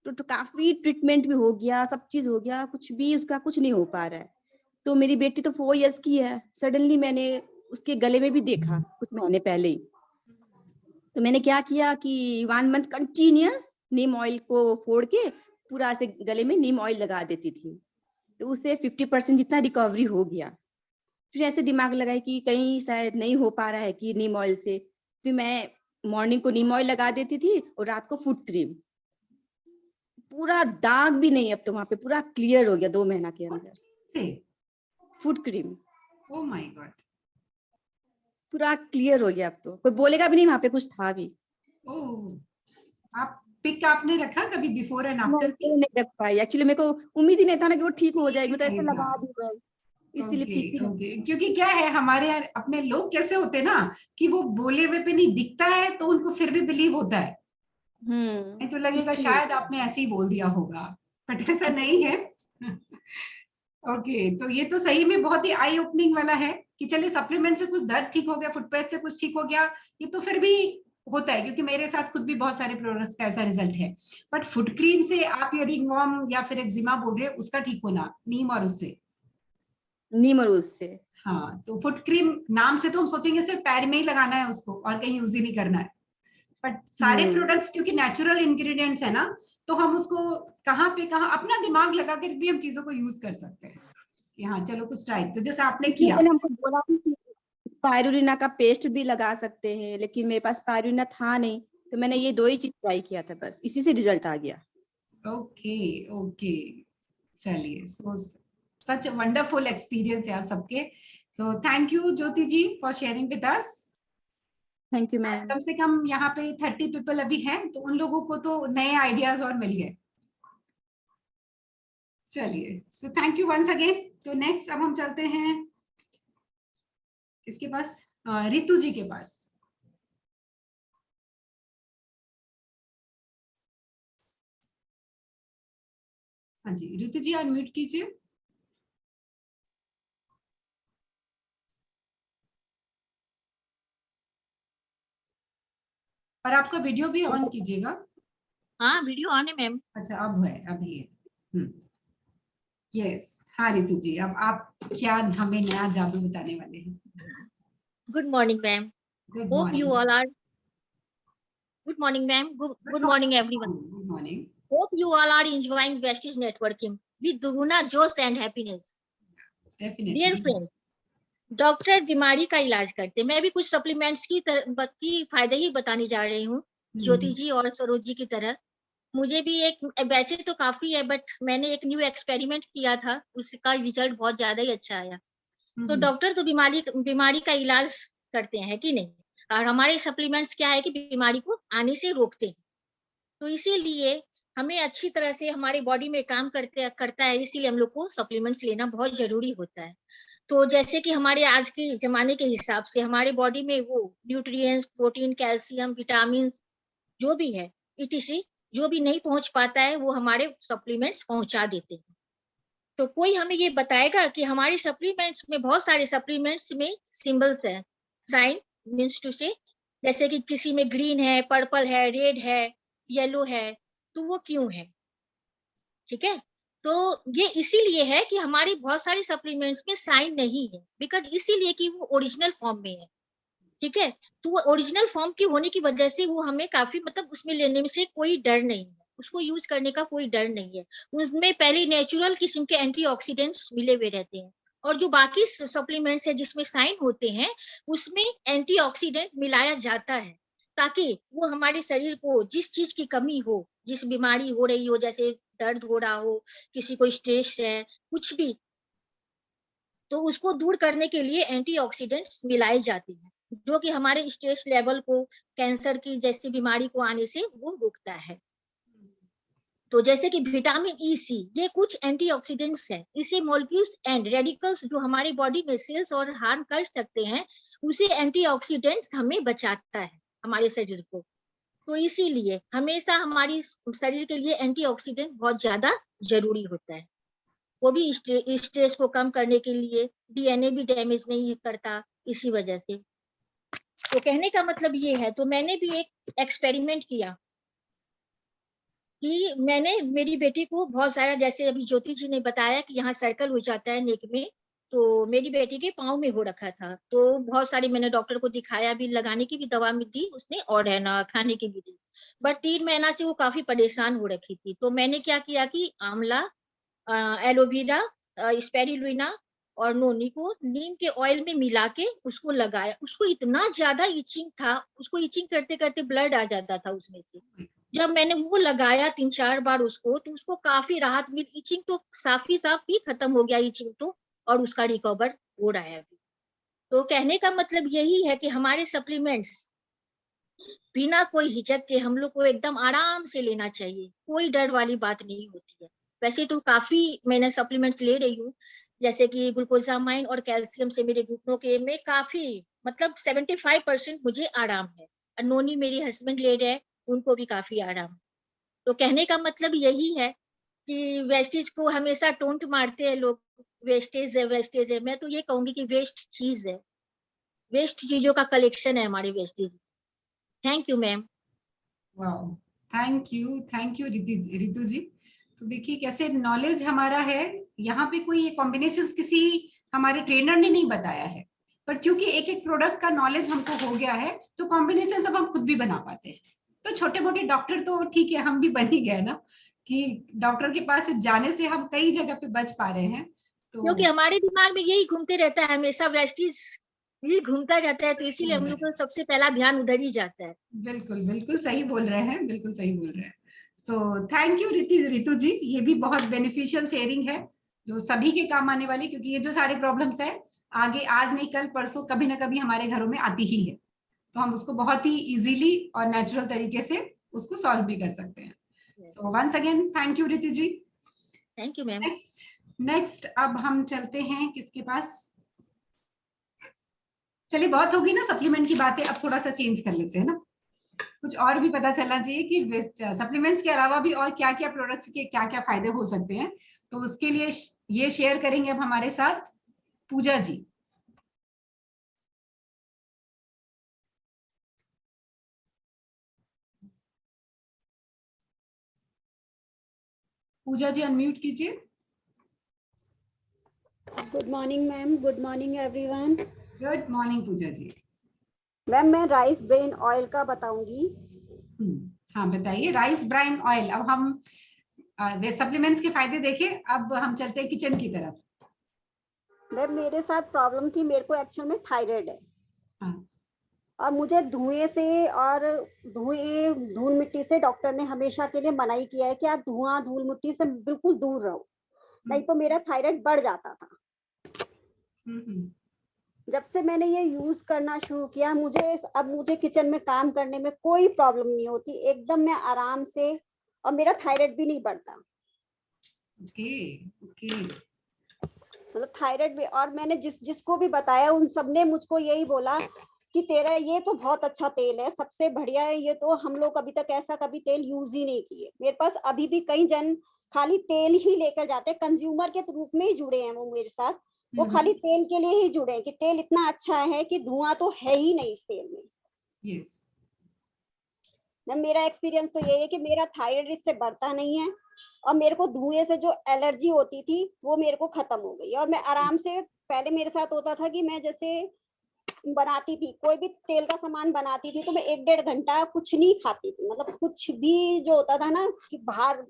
तो काफी ट्रीटमेंट भी हो गया, सब चीज हो गया, कुछ भी उसका कुछ नहीं हो पा रहा है। तो मेरी बेटी तो 4 इयर्स की है, सडनली मैंने उसके गले में भी देखा कुछ महीने पहले ही। तो मैंने क्या किया कि 1 मंथ कंटिन्यूअस नीम ऑयल को फोड़ के पूरा ऐसे गले में नीम ऑयल लगा देती थी, तो उससे 50% जितना रिकवरी हो गया। फिर ऐसे दिमाग लगाई कि कहीं शायद नहीं हो पा रहा है कि नीम ऑयल से, फिर मैं मॉर्निंग को नीम ऑयल लगा देती थी और रात को फुट क्रीम। पूरा दाग भी नहीं, अब तो वहां पे पूरा क्लियर हो गया 2 महीना के अंदर। Foot cream, oh my God, पूरा क्लियर हो गया। अब तो कोई बोलेगा भी नहीं वहां पे कुछ था भी। ओह, आप पिक आपने रखा कभी बिफोर एंड आफ्टर की? नहीं रख पाई एक्चुअली, मेरे को उम्मीद ही नहीं था ना कि वो ठीक हो जाएगी, तो ऐसे नहीं था। लगा दी बस, इसीलिए ओके पीती नहीं। ओके, क्योंकि क्या है हमारे यहाँ अपने लोग कैसे होते हैं ना कि वो बोले हुए पे नहीं दिखता है तो उनको फिर भी बिलीव होता है, नहीं तो लगेगा शायद आपने ऐसे ही बोल दिया होगा, बट ऐसा नहीं है। ओके, तो ये तो सही में बहुत ही आई ओपनिंग वाला है कि चलिए सप्लीमेंट से कुछ दर्द ठीक हो गया, फुट पैच से कुछ ठीक हो गया, ये तो फिर भी होता है, क्योंकि मेरे साथ खुद भी बहुत सारे प्रोडक्ट्स का ऐसा रिजल्ट है। बट फुट क्रीम से आप ये रिंगवर्म या फिर एक्जिमा बोल रहे हैं उसका ठीक होना नीम और उससे? नीम और उससे। हाँ, तो फुट क्रीम नाम से तो हम सोचेंगे सिर्फ पैर में ही लगाना है उसको और कहीं यूज ही नहीं करना है, बट सारे प्रोडक्ट्स क्योंकि नेचुरल इंग्रेडिएंट्स है ना, तो हम उसको कहाँ पे कहाँ अपना दिमाग लगा कर भी हम चीजों को यूज कर सकते हैं कि हाँ चलो कुछ ट्राई, तो जैसे आपने किया। मैंने हमको बोला कि स्पाइरुलिना का पेस्ट भी लगा सकते हैं, लेकिन मेरे पास स्पाइरुलिना था नहीं, तो मैंने ये 2 ही चीज ट्राई किया था, बस इसी से रिजल्ट आ गया। ओके ओके, चलिए, सो सच वंडरफुल एक्सपीरियंस यार सबके। So thank you Jyoti ji for sharing with us. Thank you आज मैम। कम से कम यहाँ पे 30 पीपल अभी हैं, तो उन लोगों को तो नए आइडियाज और मिल गए। चलिए, so thank you once again. तो नेक्स्ट अब हम चलते हैं किसके पास, रितु जी के पास। हाँ जी, रितु जी अनम्यूट कीजिए। और आपका वीडियो भी ऑन कीजिएगा। हाँ, वीडियो ऑन है मैम। अच्छा, अब है, अभी है। यस, हाँ रितु जी, अब आप क्या हमें नया जादू बताने वाले हैं? Good morning ma'am. Good hope you all are good morning ma'am. Good morning everyone. Good morning. Hope you all are enjoying Vestige networking with दुगुना जोश and happiness. Dear friends, doctor बीमारी का इलाज करते हैं, मैं भी कुछ सप्लीमेंट्स की फायदे ही बताने जा रही हूँ ज्योति जी और सरोज जी की तरह। मुझे भी एक वैसे तो काफी है, बट मैंने एक न्यू एक्सपेरिमेंट किया था, उसका रिजल्ट बहुत ज्यादा ही अच्छा आया। तो डॉक्टर तो बीमारी का इलाज करते हैं कि नहीं, और हमारे सप्लीमेंट्स क्या है कि बीमारी को आने से रोकते हैं। तो इसीलिए हमें अच्छी तरह से हमारे बॉडी में काम करता है, इसीलिए हम लोग को सप्लीमेंट्स लेना बहुत जरूरी होता है। तो जैसे कि हमारे आज के जमाने के हिसाब से हमारे बॉडी में वो न्यूट्रिएंट्स, प्रोटीन, कैल्शियम, विटामिन जो भी है etc, जो भी नहीं पहुंच पाता है वो हमारे सप्लीमेंट्स पहुंचा देते हैं। तो कोई हमें ये बताएगा कि हमारे सप्लीमेंट्स में, बहुत सारे सप्लीमेंट्स में सिंबल्स है, साइन मीन्स टू से, जैसे कि किसी में ग्रीन है, पर्पल है, रेड है, येलो है, तो वो क्यों है? ठीक है। तो ये इसीलिए है कि हमारी बहुत सारी सप्लीमेंट्स में साइन नहीं है, बिकॉज इसीलिए कि वो ओरिजिनल फॉर्म में है, ठीक है। तो वो ओरिजिनल फॉर्म की होने की वजह से वो हमें काफी मतलब उसमें लेने में से कोई डर नहीं है, उसको यूज करने का कोई डर नहीं है। उसमें पहले नेचुरल किस्म के एंटीऑक्सीडेंट्स मिले हुए रहते हैं, और जो बाकी सप्लीमेंट्स है जिसमें साइन होते हैं उसमें एंटीऑक्सीडेंट मिलाया जाता है, ताकि वो हमारे शरीर को जिस चीज की कमी हो, जिस बीमारी हो रही हो, जैसे दर्द हो रहा हो, किसी को स्ट्रेस है, कुछ भी, तो उसको दूर करने के लिए एंटीऑक्सीडेंट्स मिलाए जाते हैं, जो कि हमारे स्ट्रेस लेवल को, कैंसर की जैसी बीमारी को आने से वो रोकता है। तो जैसे कि विटामिन ई सी, ये कुछ एंटीऑक्सीडेंट्स हैं। इसे मॉलिक्यूल्स एंड रेडिकल्स जो हमारी बॉडी में सेल्स और हार्म कर सकते हैं, उसे एंटीऑक्सीडेंट्स हमें बचाता है, हमारे शरीर को। तो इसीलिए हमेशा हमारी शरीर के लिए एंटीऑक्सीडेंट बहुत ज्यादा जरूरी होता है। वो भी स्ट्रेस को कम करने के लिए, डीएनए भी डैमेज नहीं करता इसी वजह से। तो कहने का मतलब ये है, तो मैंने भी एक एक्सपेरिमेंट किया कि मैंने मेरी बेटी को बहुत सारा, जैसे अभी ज्योति जी ने बताया कि यहाँ सर्कल हो जाता है नेक में, तो मेरी बेटी के पाँव में हो रखा था। तो बहुत सारी मैंने डॉक्टर को दिखाया भी, लगाने की भी दवा में दी उसने, और है ना खाने की भी दी, बट 3 महीना से वो काफी परेशान हो रखी थी। तो मैंने क्या किया कि आंवला, एलोवेरा, स्पेरुलिना और नोनी को नीम के ऑयल में मिला के उसको लगाया। उसको इतना ज्यादा इचिंग था, उसको इचिंग करते करते ब्लड आ जाता था उसमें से। जब मैंने वो लगाया 3-4 बार उसको, तो उसको काफी राहत मिली। इचिंग तो साफ ही खत्म हो गया इचिंग तो, और उसका रिकवर हो रहा है अभी। तो कहने का मतलब यही है कि हमारे सप्लीमेंट्स बिना कोई हिचक के हम लोग को एकदम आराम से लेना चाहिए, कोई डर वाली बात नहीं होती है। वैसे तो काफी मैंने सप्लीमेंट्स ले रही हूँ, जैसे कि ग्लूकोजामाइन और कैल्शियम से मेरे घुटनों के में काफी मतलब 75% मुझे आराम है। नोनी मेरी हस्बैंड ले रहे हैं, उनको भी काफी आराम। तो कहने का मतलब यही है कि वेस्टेज को हमेशा टोंट मारते हैं लोग, वेस्टेज है वेस्टेज है। मैं तो ये कहूंगी कि वेस्ट चीज है, वेस्ट चीजों का कलेक्शन है हमारे wastage. Thank you ma'am. Wow, thank you Ritu ji. तो देखिए कैसे नॉलेज हमारा है, यहाँ पे कोई ये कॉम्बिनेशंस किसी हमारे ट्रेनर ने नहीं बताया है, पर क्योंकि एक एक प्रोडक्ट का नॉलेज हमको हो गया है, तो कॉम्बिनेशन अब हम खुद भी बना पाते हैं। तो छोटे मोटे डॉक्टर तो ठीक है, हम भी बन ही गए ना, कि डॉक्टर के पास जाने से हम कई जगह पे बच पा रहे हैं। तो क्योंकि हमारे दिमाग में यही घूमते रहता है हमेशा, वेस्टीज यही घूमता रहता है, तो इसीलिए हम लोग को सबसे पहला ध्यान उधर ही जाता है। बिल्कुल बिल्कुल सही बोल रहे हैं, बिल्कुल सही बोल रहे हैं। सो थैंक यू रितु जी, ये भी बहुत बेनिफिशियल शेयरिंग है जो सभी के काम आने वाली, क्योंकि ये जो सारे प्रॉब्लम्स है आगे आज नहीं कल परसों कभी ना कभी हमारे घरों में आती ही है, तो हम उसको बहुत ही इजीली और नेचुरल तरीके से उसको सॉल्व भी कर सकते हैं। So once again thank you Ritu ji. Thank you ma'am. Next अब हम चलते हैं किसके पास, चलिए बहुत होगी ना सप्लीमेंट की बातें, अब थोड़ा सा चेंज कर लेते हैं ना, कुछ और भी पता चलना चाहिए कि सप्लीमेंट्स के अलावा भी और क्या क्या प्रोडक्ट्स के क्या क्या फायदे हो सकते हैं। तो उसके लिए ये शेयर करेंगे अब हमारे साथ पूजा जी। पूजा जी अनम्यूट कीजिए। Good morning ma'am, good morning everyone. Good morning Pooja ji. Ma'am मैं राइस ब्रेन ऑयल का बताऊंगी। हाँ बताइए, राइस ब्राइन ऑयल। अब हम वे सप्लीमेंट्स के फायदे देखें, अब हम चलते हैं किचन की तरफ। मैम मेरे साथ प्रॉब्लम थी, मेरे को एक्चुअल में थायराइड है। हाँ। और मुझे धुएं से और धूल मिट्टी से डॉक्टर ने हमेशा के लिए मनाही किया है कि आप धूल मिट्टी से बिल्कुल दूर रहो, नहीं तो मेरा थायराइड बढ़ जाता था। जब से मैंने ये यूज करना शुरू किया, अब मुझे किचन में काम करने में कोई प्रॉब्लम नहीं होती, एकदम मैं आराम से, और मेरा थायराइड भी नहीं बढ़ता। मतलब थायराइड भी, और मैंने जिसको भी बताया उन सबने मुझको यही बोला कि तेरा ये तो बहुत अच्छा तेल है, सबसे बढ़िया है ये, तो हम लोग अभी तक ऐसा कभी तेल यूज ही नहीं किए। मेरे पास अभी भी कई जन खाली तेल ही लेकर जाते हैं, कंज्यूमर के रूप में ही जुड़े हैं वो मेरे साथ, वो खाली तेल के लिए ही जुड़े हैं कि तेल इतना अच्छा है कि धुआं तो है ही नहीं इस तेल में। yes. मेरा एक्सपीरियंस तो यही है कि मेरा थायराइड इससे बढ़ता नहीं है, और मेरे को धुएं से जो एलर्जी होती थी वो मेरे को खत्म हो गई। और मैं आराम से, पहले मेरे साथ होता था कि मैं जैसे बनाती थी, कोई भी तेल का सामान बनाती थी तो मैं 1-1.5 घंटा कुछ नहीं खाती थी, मतलब कुछ भी जो होता था ना कि बाहर,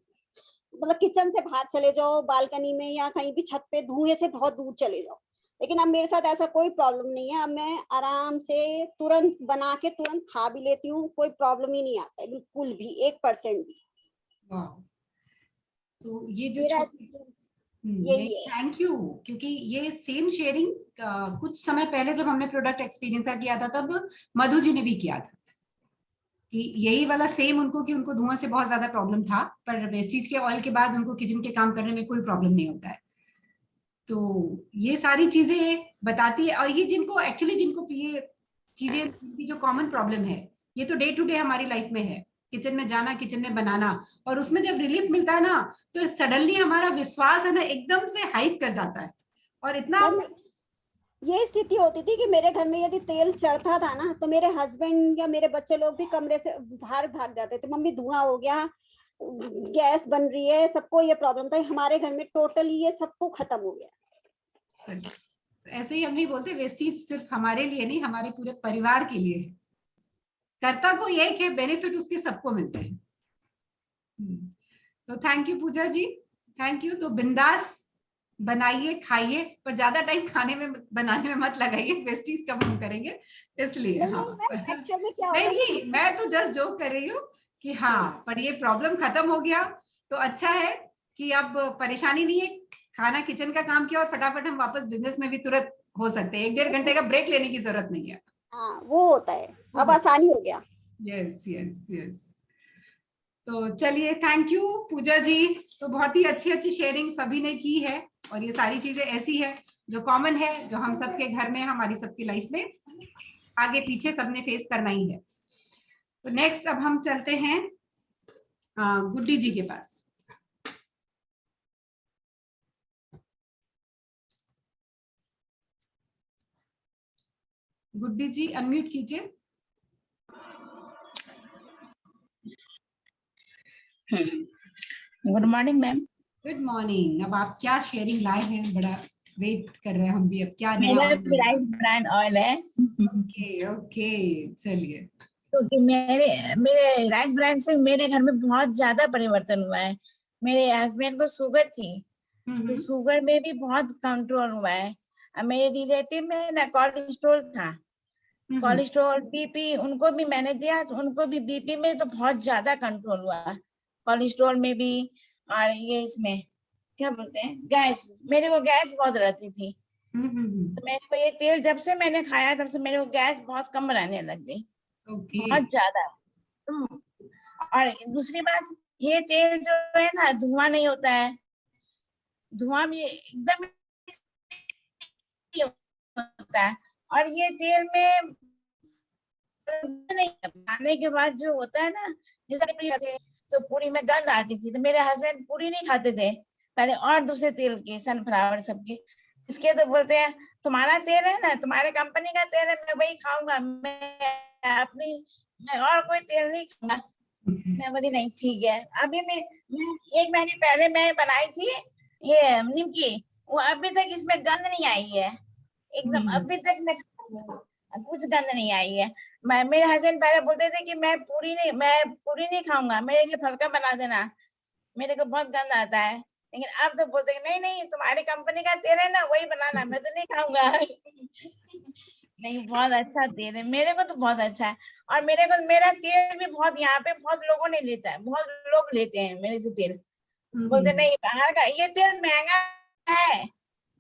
मतलब किचन से बाहर चले जाओ, बालकनी में या कहीं भी छत पे, धुएं से बहुत दूर चले जाओ। लेकिन अब मेरे साथ ऐसा कोई प्रॉब्लम नहीं है, अब मैं आराम से तुरंत बना के तुरंत खा भी लेती हूँ, कोई प्रॉब्लम ही नहीं आता है बिल्कुल भी, 1% भी। तो ये जो मेरा यही है, थैंक यू, क्योंकि ये सेम शेयरिंग कुछ समय पहले जब हमने प्रोडक्ट एक्सपीरियंस का किया था तब मधु जी ने भी किया था कि यही वाला सेम उनको, कि उनको धुआं से बहुत ज्यादा प्रॉब्लम था, पर वेस्टीज के ऑयल के बाद उनको किचन के काम करने में कोई प्रॉब्लम नहीं होता है। तो ये सारी चीजें बताती है, और ये जिनको एक्चुअली जिनको ये चीजें की जो कॉमन प्रॉब्लम है, ये तो डे टू डे हमारी लाइफ में है, किचन में जाना, किचन में बनाना, और उसमें जब रिलीफ मिलता है ना तो सडनली हमारा विश्वास है ना एकदम से हाइक कर जाता है। और इतना ये स्थिति होती थी कि मेरे घर में यदि तेल चढ़ता था ना तो मेरे हस्बैंड या मेरे बच्चे लोग भी कमरे से बाहर भाग जाते थे, मम्मी धुआं हो गया, गैस बन रही है, सबको ये प्रॉब्लम था। हमारे घर में टोटली ये सबको खत्म हो गया। ऐसे ही हम नहीं बोलते, वेस्टीज सिर्फ हमारे लिए नहीं, हमारे पूरे परिवार के लिए है, कर्ता को एक है, बेनिफिट उसके सबको मिलते हैं। तो thank you Puja ji, thank you. तो बिंदास बनाइए, खाइए, पर ज्यादा टाइम खाने में बनाने में मत लगाइए, वेस्टीज कम हम करेंगे इसलिए। हाँ नहीं, मैं तो जस्ट जोक कर रही हूँ कि हाँ, पर ये प्रॉब्लम खत्म हो गया तो अच्छा है कि अब परेशानी नहीं है, खाना किचन का काम किया और फटाफट हम वापस बिजनेस में भी तुरंत हो सकते हैं, 1-1.5 घंटे का ब्रेक लेने की जरूरत नहीं है। हाँ वो होता है, अब आसानी हो गया। Yes yes yes. तो चलिए, थैंक यू पूजा जी। तो बहुत ही अच्छी अच्छी शेयरिंग सभी ने की है, और ये सारी चीजें ऐसी है जो कॉमन है, जो हम सबके घर में, हमारी सबकी लाइफ में आगे पीछे सबने फेस करना ही है। तो नेक्स्ट अब हम चलते हैं गुड्डी जी के पास। गुड्डी जी अनम्यूट कीजिए। Good morning ma'am. Good morning. अब आप क्या शेयरिंग लाए हैं, बड़ा वेट कर रहे हैं हम भी, अब क्या मेरा राइस ब्रांड ऑयल है। ओके ओके, चलिए। तो मेरे राइस ब्रांड से मेरे घर में बहुत ज्यादा परिवर्तन हुआ है। मेरे हस्बैंड को शुगर थी, तो शुगर में भी बहुत कंट्रोल हुआ है। मेरे रिलेटिव में ना कोलेस्ट्रॉल था, कोलेस्ट्रॉल बीपी, उनको भी मैंने दिया, तो उनको भी बीपी में तो बहुत ज्यादा कंट्रोल हुआ, कोलेस्ट्रॉल में भी। और ये इसमें क्या बोलते हैं, गैस, मेरे को गैस बहुत रहती थी। तो मेरे को ये तेल जब से मैंने खाया तब से मेरे को गैस बहुत कम रहने लग गई, बहुत ज्यादा। और दूसरी बात, ये तेल जो है ना, धुआं नहीं होता है, धुआं भी एकदम होता है। और ये तेल में नहीं, खाने के बाद जो होता है ना, जैसे तो पूरी में गंध आती थी, तो मेरे हस्बैंड पूरी नहीं खाते थे पहले, और दूसरे तेल के, सनफ्लावर सबके, इसके तो बोलते हैं तुम्हारा तेल है ना, तुम्हारे कंपनी का तेल है, मैं वही खाऊंगा, मैं और कोई तेल नहीं खाऊंगा। मैं बोली नहीं ठीक है। अभी मैं 1 महीने पहले मैं बनाई थी ये निमकी, वो अभी तक इसमें गंध नहीं आई है, एकदम अभी तक मैं कुछ गंध नहीं आई है। मेरे हस्बैंड पहले बोलते थे कि मैं पूरी नहीं खाऊंगा, मेरे लिए फलका बना देना, मेरे को बहुत गंध आता है। लेकिन अब तो बोलते नहीं नहीं, तुम्हारी कंपनी का तेल है ना, वही बनाना, मैं तो नहीं खाऊंगा। नहीं, बहुत अच्छा तेल है, मेरे को तो बहुत अच्छा है। और मेरा तेल भी बहुत, यहाँ पे बहुत लोगों ने लेता है, बहुत लोग लेते हैं मेरे से तेल, बोलते नहीं बाहर का ये तेल महंगा है,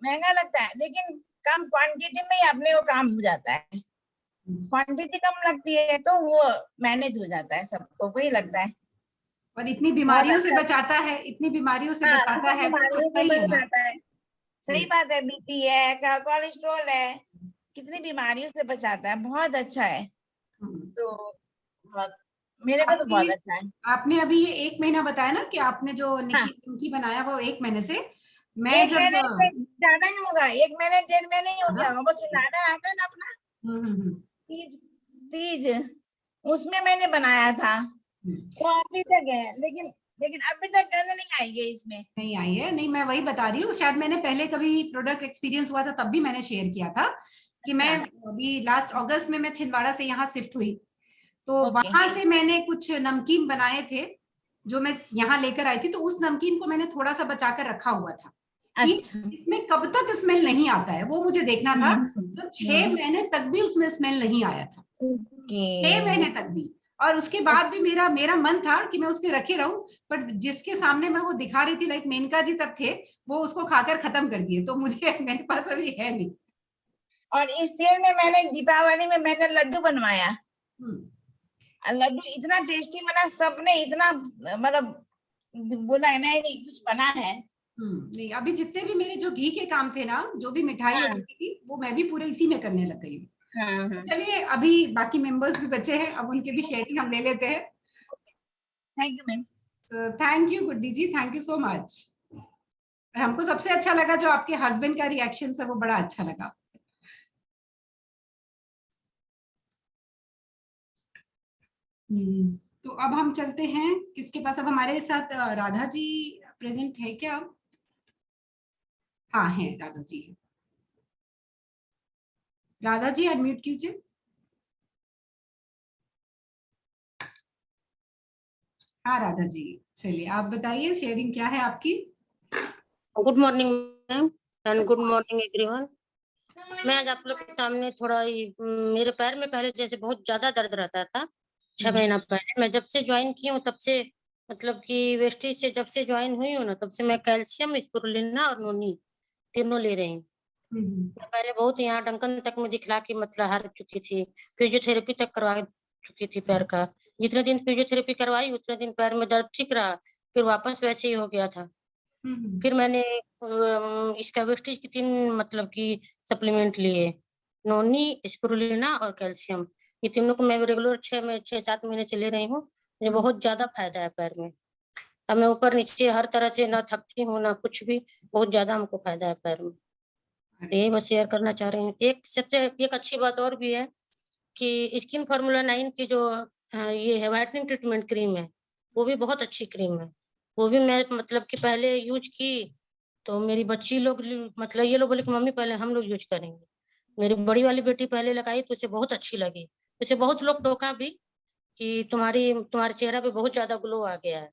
महंगा लगता है, लेकिन कम क्वांटिटी में ही अपने को काम हो जाता है, क्वांटिटी कम लगती है तो वो मैनेज हो जाता है, सबको वही लगता है। और इतनी बीमारियों से बचाता है, इतनी बीमारियों से बचाता है, तो सस्ता ही है ना। सही बात है, बीपी है, कोलेस्ट्रॉल है, कितनी बीमारियों से बचाता है, बहुत अच्छा है। तो मेरे को तो बहुत अच्छा है। आपने अभी ये 1 महीना बताया ना कि आपने जो निमकी बनाया वो 1 महीने से, मैं जब ज्यादा ही होगा, 1 महीने 1.5 महीने ही हो गया, वो सिलाना आता है ना अपना, तीज उसमें मैंने बनाया था, वो अभी तक है, लेकिन लेकिन अभी तक गंध नहीं आई है इसमें। नहीं आई है, नहीं मैं वही बता रही हूँ, शायद मैंने पहले कभी प्रोडक्ट एक्सपीरियंस हुआ था तब भी मैंने शेयर किया था कि मैं अभी लास्ट अगस्त में मैं छिंदवाड़ा से यहाँ शिफ्ट हुई, तो वहां से मैंने कुछ नमकीन बनाए थे जो मैं यहाँ लेकर आई थी, तो उस नमकीन को मैंने थोड़ा सा बचा कर रखा हुआ था कि इसमें कब तक स्मेल नहीं आता है, वो मुझे देखना था। तो 6 महीने तक भी उसमें स्मेल नहीं आया था, 6 महीने तक भी। और उसके बाद भी मेरा मन था कि मैं उसके रखे रहूं, पर जिसके सामने मैं वो दिखा रही थी, लाइक मेनका जी तब थे, वो उसको खाकर खत्म कर दिए, तो मुझे मेरे पास अभी है नहीं। और इस तेल में मैंने दीपावली में मैंने लड्डू बनवाया, लड्डू इतना टेस्टी बना, सबने इतना मतलब बोला है नहीं कुछ बना है। नहीं, अभी जितने भी मेरे जो घी के काम थे ना, जो भी मिठाई वगैरह थी, वो मैं भी पूरे इसी में करने लग गई हूँ। तो चलिए, अभी बाकी मेंबर्स भी बचे हैं, अब उनके भी शेयरिंग हम ले लेते हैं। Thank you ma'am. Thank you Guddi ji, thank you so much. हमको सबसे अच्छा लगा जो आपके हस्बैंड का रिएक्शन है, वो बड़ा अच्छा लगा। तो अब हम चलते हैं किसके पास, अब हमारे साथ राधा जी प्रेजेंट है क्या? हाँ है, राधा जी है। राधा जी अनम्यूट कीजिए। हाँ राधा जी, चलिए आप बताइए शेयरिंग क्या है आपकी? Good morning ma'am and good morning everyone. मैं आज आप लोग के सामने थोड़ा मेरे पैर में पहले जैसे बहुत ज्यादा दर्द रहता था, 6 महीना पहले। मैं जब से ज्वाइन की हूँ तब से, मतलब कि वेस्टीज से जब से ज्वाइन हुई हूँ ना, तब से मैं कैल्शियम, स्पिरुलिना और नोनी तीनों ले रही हूँ। मैं पहले बहुत यहाँ डंकन तक में दिखला के मतलब हार चुकी थी, फिजियोथेरेपी तक करवा चुकी थी पैर का। जितने दिन फिजियोथेरेपी करवाई उतने दिन पैर में दर्द ठीक रहा, फिर वापस वैसे ही हो गया था। फिर मैंने इसका वेस्टीज की 3 मतलब की सप्लीमेंट लिए, नोनी, स्पिरुलिना और कैल्शियम। ये तीनों को मैं रेगुलर 6-7 महीने से ले रही हूँ। मुझे बहुत ज्यादा फायदा है पैर में। अब मैं ऊपर नीचे हर तरह से ना थकती हूँ ना कुछ भी, बहुत ज्यादा हमको फायदा है पैर में। तो यही बस शेयर करना चाह रही हूँ। एक अच्छी बात और भी है कि स्किन फार्मूला 9 की जो ये है व्हाइटनिंग ट्रीटमेंट क्रीम है, वो भी बहुत अच्छी क्रीम है। वो भी मैं मतलब कि पहले यूज की, तो मेरी बच्ची लोग मतलब ये लोग बोले कि मम्मी पहले हम लोग यूज करेंगे। मेरी बड़ी वाली बेटी पहले लगाई तो उसे बहुत अच्छी लगी। उसे बहुत लोग टोका भी कि तुम्हारे चेहरा पे बहुत ज्यादा ग्लो आ गया है।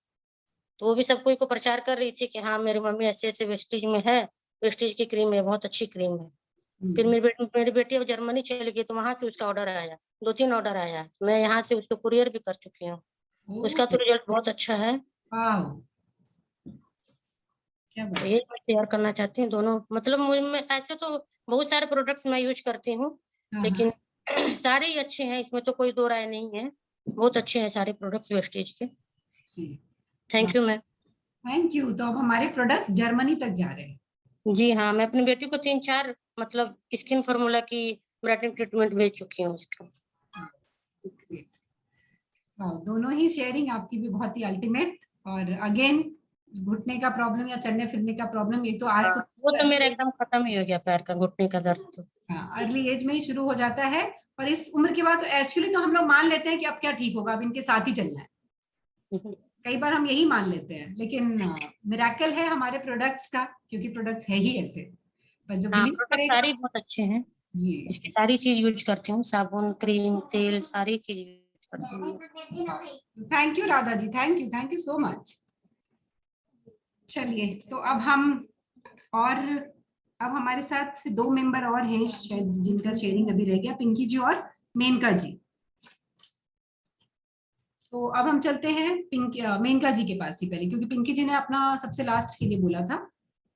तो वो भी सब कोई को प्रचार कर रही थी कि हाँ मेरी मम्मी ऐसे ऐसे वेस्टीज में है, वेस्टीज की क्रीम है, बहुत अच्छी क्रीम है। फिर मेरी बेटी अब जर्मनी चली गई, तो वहां से उसका ऑर्डर आया, 2-3 ऑर्डर आया। मैं यहाँ से उसको कुरियर भी कर चुकी हूँ। उसका तो रिजल्ट बहुत अच्छा है। तो ये मैं शेयर करना चाहती हूँ दोनों, मतलब मैं ऐसे तो बहुत सारे प्रोडक्ट्स मैं यूज करती हूँ, लेकिन सारे ही अच्छे हैं, इसमें तो कोई दो राय नहीं है। बहुत अच्छे हैं सारे प्रोडक्ट्स वेस्टेज के। Thank you ma'am. Thank you. तो अब हमारे प्रोडक्ट्स जर्मनी तक जा रहे हैं। जी हाँ, मैं अपनी बेटी को 3-4 मतलब स्किन फार्मूला की ब्राइटनिंग ट्रीटमेंट भेज चुकी हूँ उसको। दोनों ही शेयरिंग आपकी भी बहुत ही अल्टीमेट। और अगेन घुटने का प्रॉब्लम या चलने फिरने का प्रॉब्लम, ये तो आज तो वो तो मेरा एकदम खत्म ही हो गया, पैर का घुटने का दर्द तो अर्ली एज में ही शुरू हो जाता है। और इस उम्र के बाद एक्चुअली तो हम लोग मान लेते हैं कि अब क्या ठीक होगा, अब इनके साथ ही चलना है। कई बार हम यही मान लेते हैं, लेकिन मिरेकल है हमारे प्रोडक्ट्स का, क्योंकि प्रोडक्ट्स है ही ऐसे। पर जो बिलीव करेगा, सारी बहुत अच्छे हैं जी, इसकी सारी चीज यूज करती हूँ, साबुन, क्रीम, तेल, सारी चीज यूज करती हूँ। Thank you Radha ji, thank you so much. चलिए, तो अब हमारे साथ 2 मेंबर और हैं शायद जिनका शेयरिंग अभी रह गया, पिंकी जी और मेनका जी। तो अब हम चलते हैं मेनका जी के पास ही पहले, क्योंकि पिंकी जी ने अपना सबसे लास्ट के लिए बोला था।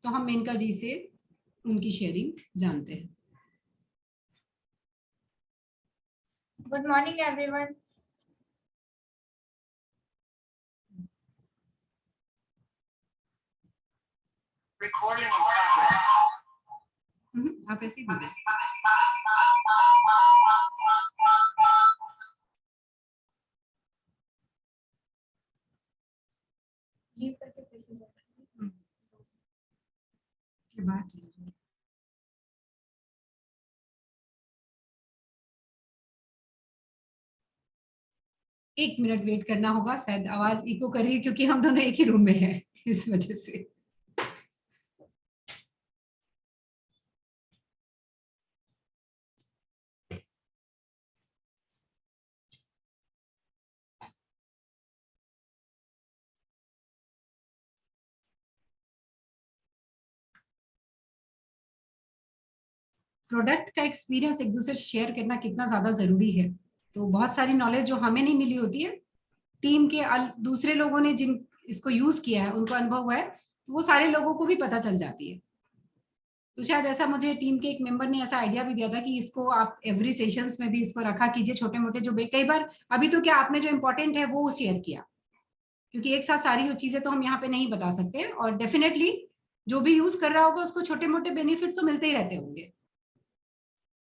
तो हम मेनका जी से उनकी शेयरिंग जानते हैं। Good morning everyone. Recording in progress. आप ऐसे ही बोलिए। लीव करके फिर से बात 1 मिनट वेट करना होगा, शायद आवाज इको कर रही है क्योंकि हम दोनों एक ही रूम में हैं इस वजह से। प्रोडक्ट का एक्सपीरियंस एक दूसरे से शेयर करना कितना ज्यादा जरूरी है। तो बहुत सारी नॉलेज जो हमें नहीं मिली होती है, टीम के दूसरे लोगों ने जिन इसको यूज किया है, उनको अनुभव हुआ है, तो वो सारे लोगों को भी पता चल जाती है। तो शायद ऐसा मुझे टीम के एक मेंबर ने ऐसा आइडिया भी दिया था कि इसको आप एवरी सेशंस में भी इसको रखा कीजिए, छोटे मोटे जो कई बार अभी तो क्या आपने जो इम्पोर्टेंट है वो शेयर किया, क्योंकि एक साथ सारी जो चीजें तो हम यहाँ पे नहीं बता सकते, और डेफिनेटली जो भी यूज कर रहा होगा उसको छोटे मोटे बेनिफिट तो मिलते ही रहते होंगे।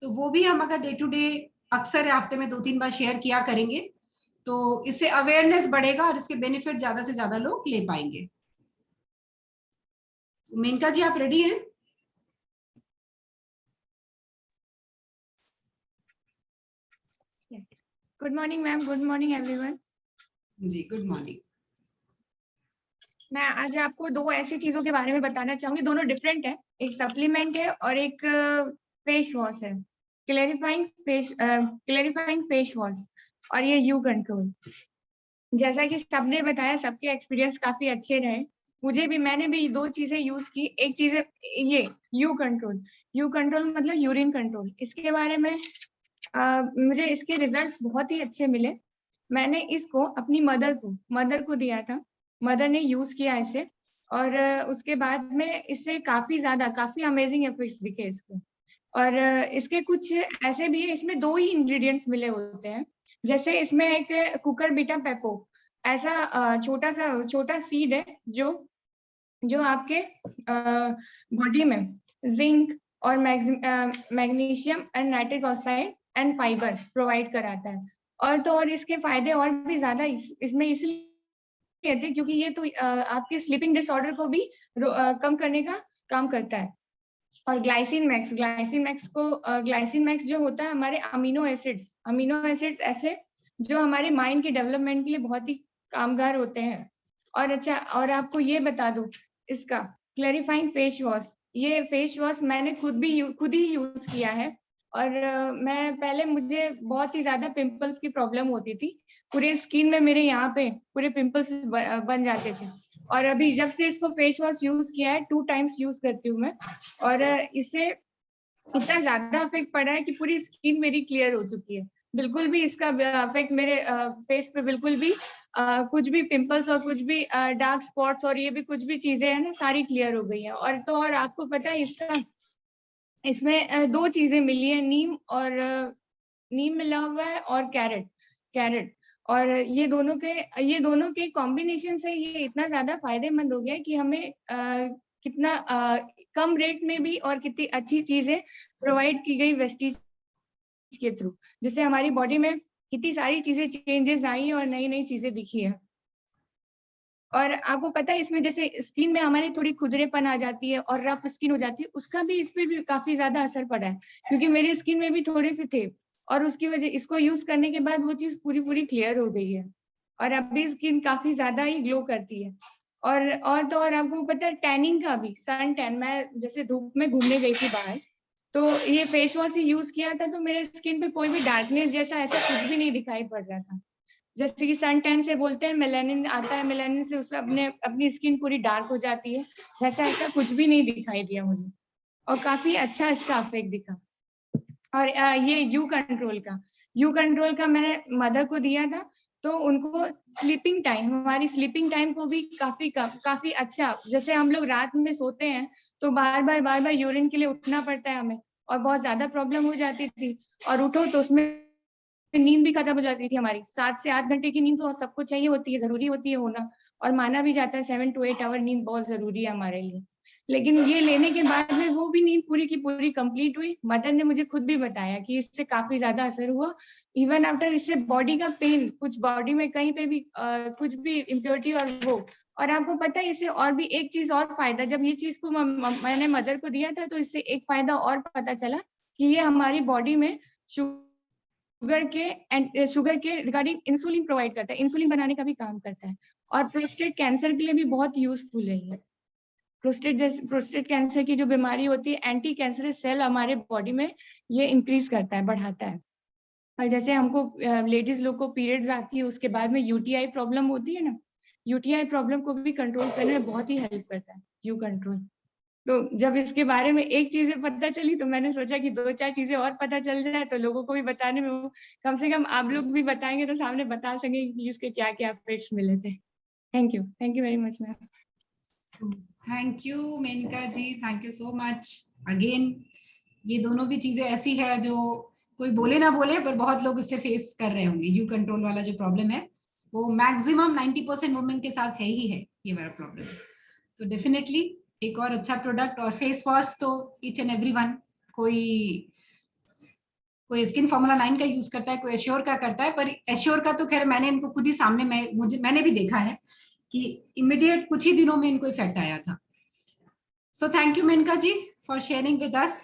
तो वो भी हम अगर डे टू डे अक्सर हफ्ते में 2-3 बार शेयर किया करेंगे तो इससे अवेयरनेस बढ़ेगा और इसके बेनिफिट ज्यादा से ज्यादा लोग ले पाएंगे। मेनका जी आप रेडी हैं? Good morning ma'am, good morning everyone. जी गुड मॉर्निंग। मैं आज आपको 2 ऐसी चीजों के बारे में बताना चाहूंगी, दोनों डिफरेंट है, एक सप्लीमेंट है और एक फेस वॉश है। क्लैरिफाइंग फेस वॉश और ये यू कंट्रोल। जैसा कि सबने बताया, सबके एक्सपीरियंस काफी अच्छे रहे, मुझे भी, मैंने भी 2 चीजें यूज की। एक चीज ये यू कंट्रोल मतलब यूरिन कंट्रोल। इसके बारे में मुझे इसके रिजल्ट्स बहुत ही अच्छे मिले। मैंने इसको अपनी मदर को दिया था, मदर ने यूज किया इसे, और उसके बाद में इससे काफी अमेजिंग इफेक्ट्स दिखे इसको। और इसके कुछ ऐसे भी है, इसमें 2 ही इंग्रेडिएंट्स मिले होते हैं। जैसे इसमें एक कुकर बीटा पेपो ऐसा छोटा सीड है जो आपके बॉडी में जिंक और magnesium and nitric oxide and fibre provide कराता है। और तो और इसके फायदे और भी ज्यादा इसमें इसलिए कहते हैं क्योंकि ये तो आपके स्लीपिंग डिसऑर्डर को भी कम करने का काम करता है। और ग्लाइसिन मैक्स जो होता है हमारे अमीनो एसिड्स ऐसे जो हमारे माइंड के डेवलपमेंट के लिए बहुत ही कामगार होते हैं। और अच्छा, और आपको ये बता दूं, इसका क्लैरिफाइंग फेस वॉश, ये फेस वॉश मैंने खुद ही यूज किया है। और मैं पहले मुझे बहुत ही ज्यादा पिंपल्स की प्रॉब्लम होती थी, पूरे स्किन में मेरे यहाँ पे पूरे पिंपल्स बन जाते थे। और अभी जब से इसको फेस वॉश यूज किया है, 2 टाइम्स यूज करती हूँ मैं, और इससे इतना ज्यादा इफेक्ट पड़ा है कि पूरी स्किन मेरी क्लियर हो चुकी है। बिल्कुल भी इसका इफेक्ट मेरे फेस पे बिल्कुल भी कुछ भी पिंपल्स और कुछ भी डार्क स्पॉट्स और ये भी कुछ भी चीजें हैं ना, सारी क्लियर हो गई है। और तो और आपको पता है इसमें 2 चीजें मिली है, नीम मिला हुआ है और कैरेट। और ये दोनों के कॉम्बिनेशन से ये इतना ज्यादा फायदेमंद हो गया है कि हमें कितना कम रेट में भी और कितनी अच्छी चीजें प्रोवाइड की गई वेस्टीज के थ्रू, जिससे हमारी बॉडी में कितनी सारी चीजें चेंजेस आई और नई नई चीजें दिखी है। और आपको पता है इसमें जैसे स्किन में हमारी थोड़ी खुदरेपन आ जाती है और रफ स्किन हो जाती है, उसका भी इस पे भी काफी ज्यादा असर पड़ा है, क्योंकि मेरी स्किन में भी थोड़े से थे और उसकी वजह इसको यूज करने के बाद वो चीज पूरी क्लियर हो गई है और अभी स्किन काफी ज्यादा ही ग्लो करती है। और तो और आपको पता है टैनिंग का भी, सन टैन, मैं जैसे धूप में घूमने गई थी बाहर, तो ये फेस वॉश ही यूज किया था, तो मेरे स्किन पे कोई भी डार्कनेस जैसा ऐसा कुछ भी नहीं दिखाई पड़ रहा था। जैसे कि सन टैन से बोलते हैं मेलानिन आता है, मेलानिन से उससे अपनी स्किन पूरी डार्क हो जाती है, वैसा ऐसा कुछ भी नहीं दिखाई दिया मुझे और काफी अच्छा इसका इफेक्ट दिखा। और ये यू कंट्रोल का मैंने मदर को दिया था, तो उनको हमारी स्लीपिंग टाइम को भी काफी अच्छा, जैसे हम लोग रात में सोते हैं तो बार बार यूरिन के लिए उठना पड़ता है हमें और बहुत ज्यादा प्रॉब्लम हो जाती थी, और उठो तो उसमें नींद भी खत्म हो जाती थी हमारी। 7 से 8 घंटे की नींद तो सबको चाहिए होती है, जरूरी होती है होना, और माना भी जाता है 7 to 8 आवर नींद बहुत जरूरी है हमारे लिए। लेकिन ये लेने के बाद में वो भी नींद पूरी की पूरी कंप्लीट हुई। मदर ने मुझे खुद भी बताया कि इससे काफी ज्यादा असर हुआ। इवन आफ्टर इससे बॉडी का पेन, कुछ बॉडी में कहीं पे भी कुछ भी इम्प्योरिटी और आपको पता है इससे और भी एक चीज और फायदा, जब ये चीज को मैंने मदर को दिया था तो इससे एक फायदा और पता चला कि ये हमारी बॉडी में शुगर के रिगार्डिंग इंसुलिन प्रोवाइड करता है, इंसुलिन बनाने का भी काम करता है, और प्रोस्टेट कैंसर के लिए भी बहुत यूजफुल है ये। प्रोस्टेट कैंसर की जो बीमारी होती है, एंटी कैंसरस सेल हमारे बॉडी में ये इंक्रीज करता है, बढ़ाता है। और जैसे हमको लेडीज लोग को पीरियड्स आती है, उसके बाद में यूटीआई प्रॉब्लम होती है ना, यूटीआई प्रॉब्लम को भी कंट्रोल करने में बहुत ही हेल्प करता है यू कंट्रोल। तो जब इसके बारे में एक चीजें पता चली तो मैंने सोचा कि 2-4 चीजें और पता चल जाए तो लोगों को भी बताने में, कम से कम आप लोग भी बताएंगे तो सामने बता सकेंगे कि इसके क्या क्या इफेक्ट्स मिले थे। Thank you very much ma'am. Thank you Menka ji, thank you so much again. ये दोनों भी चीजें ऐसी है जो कोई बोले ना बोले पर बहुत लोग इससे फेस कर रहे होंगे। यू कंट्रोल वाला जो प्रॉब्लम है वो मैक्सिमम 90% वुमेन के साथ है ही है ये वाला प्रॉब्लम। तो डेफिनेटली एक और अच्छा प्रोडक्ट। और फेस वॉश तो ईच एंड एवरीवन, कोई स्किन फॉर्मूला 9 का यूज करता है, कोई एश्योर का करता है, पर एश्योर का तो खैर मैंने इनको खुद ही सामने मैंने भी देखा है कि इमीडिएट कुछ ही दिनों में इनको इफेक्ट आया था। So thank you Menka ji for sharing with us.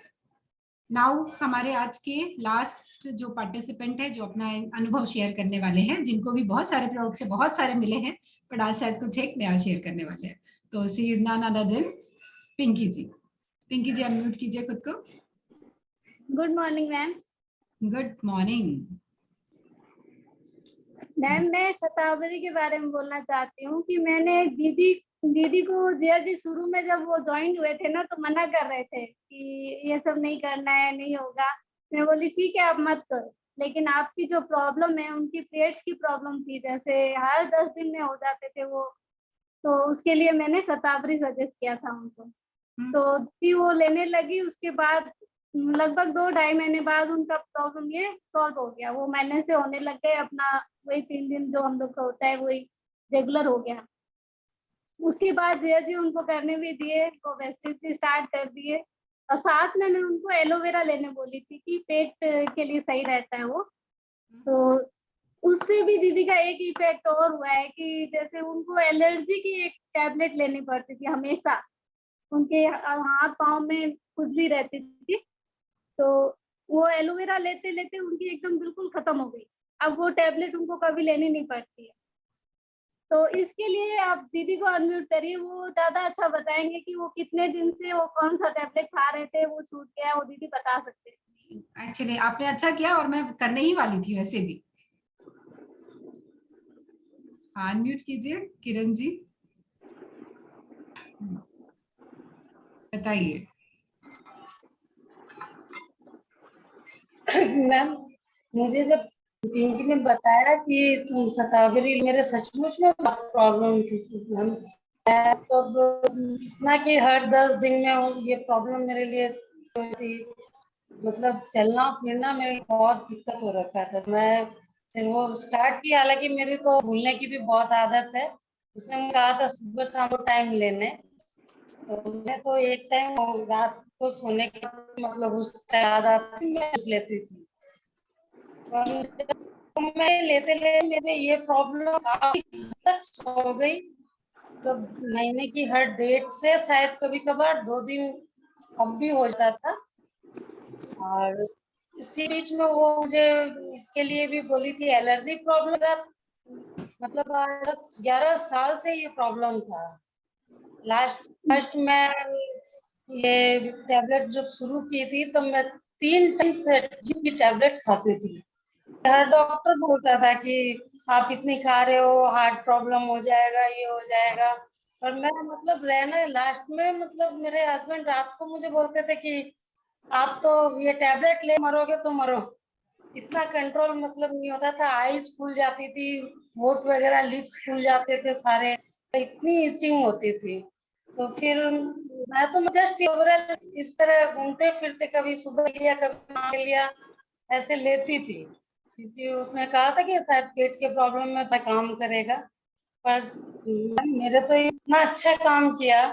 Now हमारे आज के लास्ट जो पार्टिसिपेंट है जो अपना अनुभव शेयर करने वाले हैं, जिनको भी बहुत सारे प्रोडक्ट से बहुत सारे मिले हैं बट आज शायद कुछ एक नया शेयर करने वाले हैं। तो she is none other than Pinky ji. Pinky ji unmute कीजिए खुद को। Good morning ma'am. Good morning ma'am. मैं शतावरी के बारे में बोलना चाहती हूँ कि मैंने दीदी को जी शुरू में जब वो ज्वाइन हुए थे ना तो मना कर रहे थे कि ये सब नहीं करना है, नहीं होगा। मैं बोली ठीक है आप मत करो, लेकिन आपकी जो प्रॉब्लम है उनकी पेट्स की प्रॉब्लम थी, जैसे हर 10 दिन में हो जाते थे वो, तो उसके लिए मैंने शतावरी सजेस्ट किया था उनको। तो दीदी वो लेने लगी, उसके बाद लगभग 2-2.5 महीने बाद उनका प्रॉब्लम ये सॉल्व हो गया। वो महीने से होने लग गए, अपना वही 3 दिन जो हम लोग का होता है वही रेगुलर हो गया। उसके बाद जी उनको करने भी दिए, वो वेस्टेज भी स्टार्ट कर दिए, और साथ में मैं उनको एलोवेरा लेने बोली थी कि पेट के लिए सही रहता है वो। तो उससे भी दीदी का एक इफेक्ट और हुआ है कि जैसे उनको एलर्जी की एक टैबलेट लेनी पड़ती थी हमेशा, उनके हाथ पाँव में खुजली रहती थी, तो वो एलोवेरा लेते लेते उनकी एकदम बिल्कुल खत्म हो गई। अब वो टैबलेट उनको कभी लेनी नहीं पड़ती है। तो इसके लिए आप दीदी को अनम्यूट करिए, वो ज्यादा अच्छा बताएंगे कि वो कितने दिन से वो कौन सा टैबलेट खा रहे थे, वो छूट गया, वो दीदी बता सकते हैं। एक्चुअली आपने अच्छा किया और मैं करने ही वाली थी वैसे भी। अनम्यूट कीजिए किरण जी, बताइए। मैम मुझे जब पिंकी ने बताया कि तुम शतावरी, मेरे सचमुच में प्रॉब्लम थी मैम। तब इतना कि हर 10 दिन में ये प्रॉब्लम मेरे लिए थी, मतलब चलना फिरना मेरे बहुत दिक्कत हो रखा था। मैं फिर वो स्टार्ट की, हालांकि मेरी तो भूलने की भी बहुत आदत है। उसने कहा था सुबह शाम को टाइम लेने, तो मैं तो एक टाइम रात को सोने का मतलब उस लेती थी। तो मैं लेते मेरे ये प्रॉब्लम काफी हद तक हो गई। तो महीने की हर डेट से शायद कभी कभार 2 दिन कम भी हो जाता था। और इसी बीच में वो मुझे इसके लिए भी बोली थी, एलर्जी प्रॉब्लम, मतलब 10-11 साल से ये प्रॉब्लम था। फर्स्ट मैं ये टैबलेट जब शुरू की थी तो मैं 3 टाइम से की टैबलेट खाती थी। हर डॉक्टर बोलता था कि आप इतनी खा रहे हो, हार्ट प्रॉब्लम हो जाएगा, ये हो जाएगा। और मैं मतलब रहना लास्ट में, मतलब मेरे हस्बैंड रात को मुझे बोलते थे कि आप तो ये टैबलेट ले मरोगे तो मरो। इतना कंट्रोल मतलब नहीं होता था, आईज फूल जाती थी, होठ वगैरह लिप्स फूल जाते थे सारे, इतनी इचिंग होती थी। तो फिर मैं तो जस्ट इस तरह घूमते फिरते कभी सुबह लिया कभी लिया ऐसे लेती थी, क्योंकि उसने कहा था कि शायद पेट के प्रॉब्लम में काम करेगा। पर मेरे तो इतना अच्छा काम किया,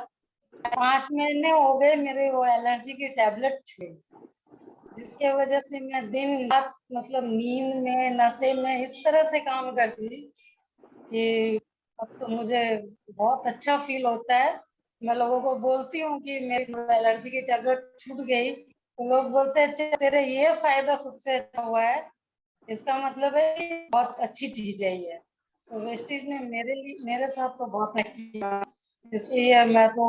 5 महीने हो गए मेरे वो एलर्जी की टैबलेट छुए, जिसके वजह से मैं दिन रात मतलब नींद में, नशे में इस तरह से काम करती कि अब तो मुझे बहुत अच्छा फील होता है। मैं लोगों को बोलती हूँ कि मेरी एलर्जी की टैबलेट छूट गई, तो लोग बोलते हैं अच्छा तेरे ये फायदा सबसे अच्छा हुआ है इसका मतलब है बहुत अच्छी चीज है ये। तो वेस्टीज ने मेरे साथ तो बहुत एक्टिव किया, इसलिए मैं तो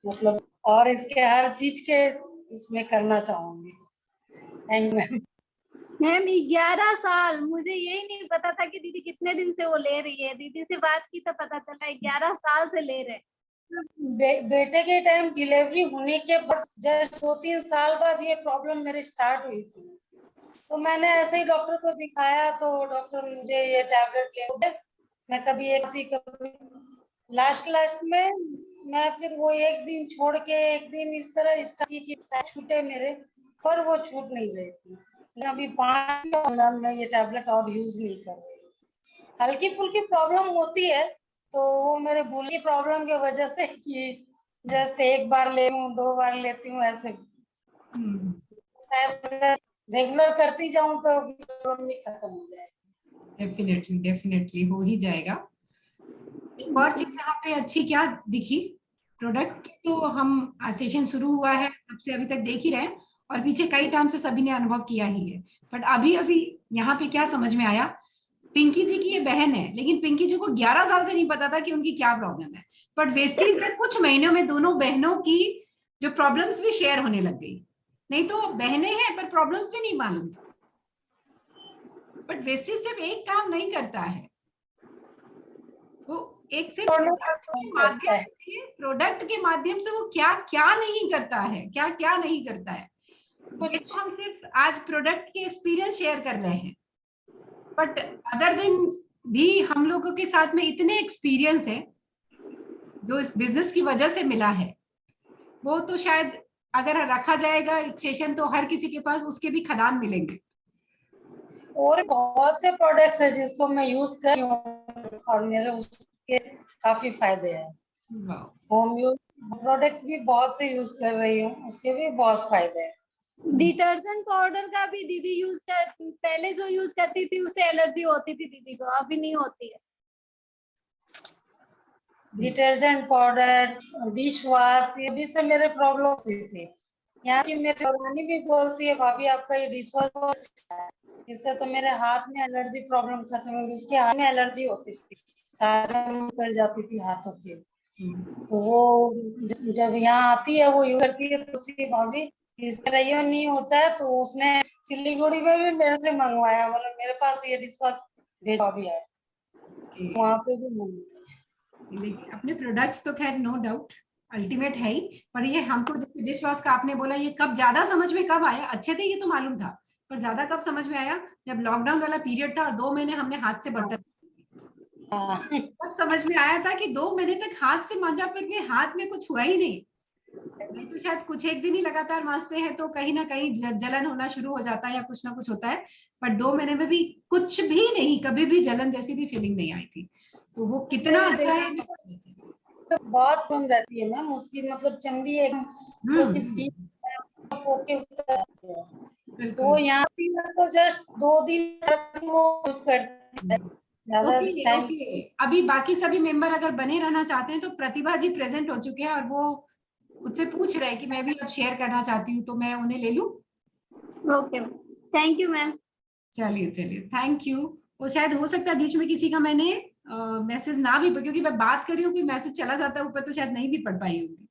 मतलब और इसके हर चीज के इसमें करना चाहूंगी। थैंक यू मैम 11 साल, मुझे यही नहीं पता था कि दीदी कितने दिन से वो ले रही है। दीदी से बात की तो पता चला 11 साल से ले रहे हैं। बेटे के टाइम डिलीवरी होने के बाद जस्ट 2-3 साल बाद ये प्रॉब्लम मेरी स्टार्ट हुई थी। तो मैंने ऐसे ही डॉक्टर को दिखाया, तो डॉक्टर मुझे ये टैबलेट ले, मैं कभी एक थी कभी लास्ट में मैं फिर वो एक दिन छोड़ के एक दिन इस तरह स्टार्ट की छूटे मेरे, पर वो छूट नहीं रही थी। अभी 5 महीना में ये टैबलेट और यूज नहीं कर रही। हल्की फुल्की प्रॉब्लम होती है, तो वो मेरे भूल की प्रॉब्लम की वजह से कि जस्ट एक बार ले लूं 2 बार लेती हूँ ऐसे। रेगुलर करती जाऊं तो प्रॉब्लम भी खत्म हो जाएगी। डेफिनेटली हो ही जाएगा। एक और चीज यहाँ पे अच्छी क्या दिखी प्रोडक्ट की, तो हम सेशन शुरू हुआ है तब से अभी तक देख ही रहे हैं और पीछे कई टाइम से सभी ने अनुभव किया ही है। बट अभी यहाँ पे क्या समझ में आया, पिंकी जी की ये बहन है, लेकिन पिंकी जी को 11 साल से नहीं पता था कि उनकी क्या प्रॉब्लम है। बट वेस्टीज में कुछ महीनों में दोनों बहनों की जो प्रॉब्लम्स भी शेयर होने लग गई। नहीं तो बहनें हैं पर प्रॉब्लम्स भी नहीं मालूम। बट वेस्टीज सिर्फ एक काम नहीं करता है, वो एक सिर्फ प्रोडक्ट के माध्यम से वो क्या क्या नहीं करता है, क्या क्या नहीं करता है। ये तो हम सिर्फ आज प्रोडक्ट के एक्सपीरियंस शेयर कर रहे हैं, बट अदर दिन भी हम लोगों के साथ में इतने एक्सपीरियंस है जो इस बिजनेस की वजह से मिला है, वो तो शायद अगर रखा जाएगा एक सेशन तो हर किसी के पास उसके भी खदान मिलेंगे। और बहुत से प्रोडक्ट्स है जिसको मैं यूज कर रही हूँ और मेरे उसके काफी फायदे हैं। होम यूज प्रोडक्ट भी बहुत से यूज कर रही हूँ, उसके भी बहुत फायदे हैं। डिटर्जेंट पाउडर का भी दीदी यूज कर, पहले जो यूज करती थी उससे एलर्जी होती थी दीदी को, अभी नहीं होती है। डिटर्जेंट पाउडर, डिश वॉश, ये भी से मेरे प्रॉब्लम होती थी। यहाँ की मेरी रानी भी बोलती है भाभी आपका ये डिश वॉश बहुत अच्छा है, इससे तो मेरे हाथ में एलर्जी प्रॉब्लम खत्म हो गई। उसके हाथ में एलर्जी होती थी, सारे कर जाती थी हाथों की। तो वो जब यहाँ आती है वो यूज करती है तो भाभी इस तरह ये नहीं होता है, तो उसने सिलीगुड़ी में भी मेरे से मंगवाया, मतलब मेरे पास ये डिश वॉश भेजा भी है, वहाँ पे भी मंगवाया। देखिए अपने प्रोडक्ट्स तो खैर नो डाउट अल्टीमेट है ही, पर ये हमको जैसे डिश वॉश का आपने बोला, ये कब ज्यादा समझ में कब आया, अच्छे थे ये तो मालूम था, पर ज्यादा कब समझ में आया जब लॉकडाउन वाला पीरियड था और 2 महीने हमने हाथ से बर्तन, तब समझ में आया था कि 2 महीने तक हाथ से मांजा फिर भी हाथ में कुछ हुआ ही नहीं तो शायद कुछ एक दिन ही लगातार मांजते हैं तो कहीं ना कहीं जलन होना शुरू हो जाता है या कुछ ना कुछ होता है, पर 2 महीने में भी कुछ भी नहीं, कभी भी जलन जैसी भी फीलिंग नहीं आई थी। तो वो कितना अच्छा है, तो बहुत कम रहती है मैम उसकी, मतलब चमड़ी एक तो किसकी तो यहाँ तो जस्ट 2 दिन वो यूज करते हैं। ओके। अभी बाकी सभी मेंबर अगर बने रहना चाहते हैं तो प्रतिभा जी प्रेजेंट हो चुके हैं और वो मुझसे पूछ रहे हैं कि मैं भी अब शेयर करना चाहती हूँ, तो मैं उन्हें ले लूं। Okay thank you ma'am. चलिए थैंक यू। वो शायद हो सकता है बीच में किसी का मैंने मैसेज ना भी, क्योंकि मैं बात कर रही हूँ कोई मैसेज चला जाता है ऊपर तो शायद नहीं भी पढ़ पाई होगी।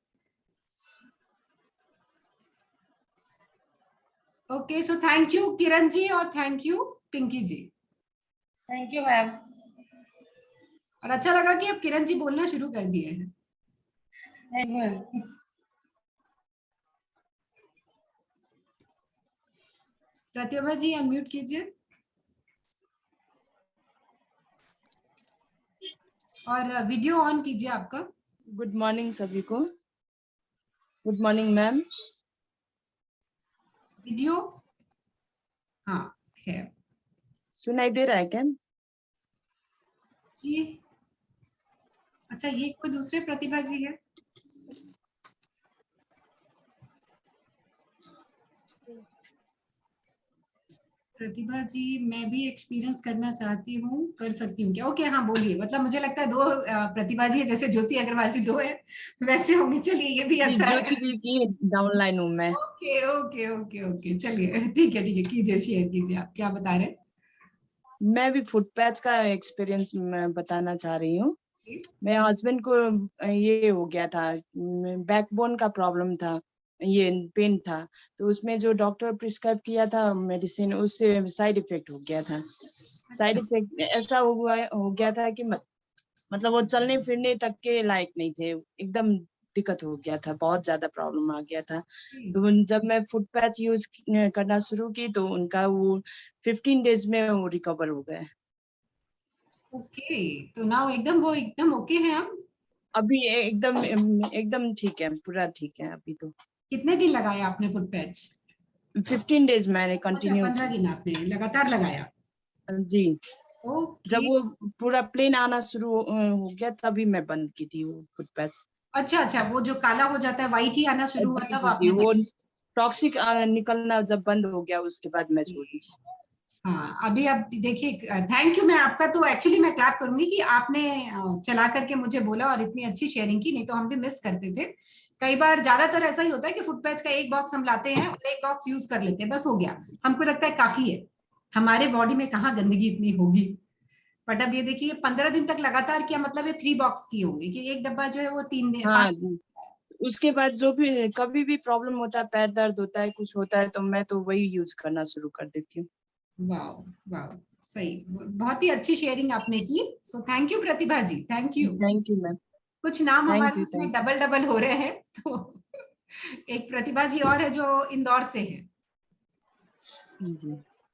Okay so thank you Kiran ji और thank you Pinki ji. Thank you ma'am. और अच्छा लगा कि अब किरण जी बोलना शुरू कर दिए हैं। प्रतिभा जी अनम्यूट कीजिए और वीडियो ऑन कीजिए आपका। गुड मॉर्निंग सभी को। Good morning ma'am. वीडियो हाँ है, सुनाई दे रहा है क्या जी? अच्छा ये कोई दूसरे प्रतिभा जी है? प्रतिभा जी मैं भी एक्सपीरियंस करना चाहती हूँ, कर सकती हूँ क्या? ओके हाँ बोलिए, मतलब मुझे लगता है 2 प्रतिभा जी है, जैसे ज्योति अग्रवाल जी 2 है वैसे होंगे। चलिए ये भी अच्छा है। ज्योति जी की डाउनलाइन हूँ मैं। ओके चलिए ठीक है कीजिए, शेयर कीजिए आप क्या बता रहे हैं। मैं भी फुट पैच का एक्सपीरियंस बताना चाह रही हूँ। मेरे हस्बैंड को ये हो गया था, बैकबोन का प्रॉब्लम था, ये पेन था, तो उसमें जो डॉक्टर प्रिस्क्राइब किया था मेडिसिन, उससे साइड इफेक्ट हो गया था। साइड इफेक्ट ऐसा हो गया था कि मतलब वो चलने फिरने तक के लायक नहीं थे, एकदम दिक्कत हो गया था, बहुत ज्यादा प्रॉब्लम आ गया था। तो जब मैं फुट पैच यूज करना शुरू की तो उनका वो 15 डेज में वो रिकवर हो गए। ओके, तो नाउ एकदम ओके है हम? अभी एकदम ठीक है, पूरा ठीक है अभी। तो कितने दिन लगाया आपने फुट पैच? 15 डेज मैंने कंटिन्यू। 15 दिन आपने लगातार लगाया? जी। ओके। जब वो पूरा प्लेन आना शुरू हो गया तभी मैं बंद की थी वो फुट पैच। अच्छा, वो जो काला हो जाता है, व्हाइट ही आना शुरू हुआ तब आपने? वो टॉक्सिक निकलना जब बंद हो गया उसके बाद मैं छोड़ी। हाँ, अभी आप देखिए, थैंक यू। मैं आपका तो एक्चुअली मैं क्लैप करूंगी कि आपने चला करके मुझे बोला और इतनी अच्छी शेयरिंग की, नहीं तो हम भी मिस करते थे। कई बार ज्यादातर ऐसा ही होता है कि फुट पैच का एक बॉक्स हम लाते हैं और एक बॉक्स यूज कर लेते हैं, बस हो गया, हमको लगता है काफी है, हमारे बॉडी में कहाँ गंदगी इतनी होगी। बट अब ये देखिए 15 दिन तक लगातार किया, मतलब ये 3 बॉक्स किए होंगे कि एक डब्बा जो है वो 3 दिन। हाँ, उसके बाद जो भी कभी भी प्रॉब्लम होता है, पैर दर्द होता है, कुछ होता है, तो मैं तो वही यूज करना शुरू कर देती हूँ। वाह, सही, बहुत ही अच्छी शेयरिंग आपने की। So thank you Pratibha ji, thank you. Thank you ma'am. कुछ नाम हमारे इसमें डबल हो रहे हैं, तो एक प्रतिभा जी और है जो इंदौर से है।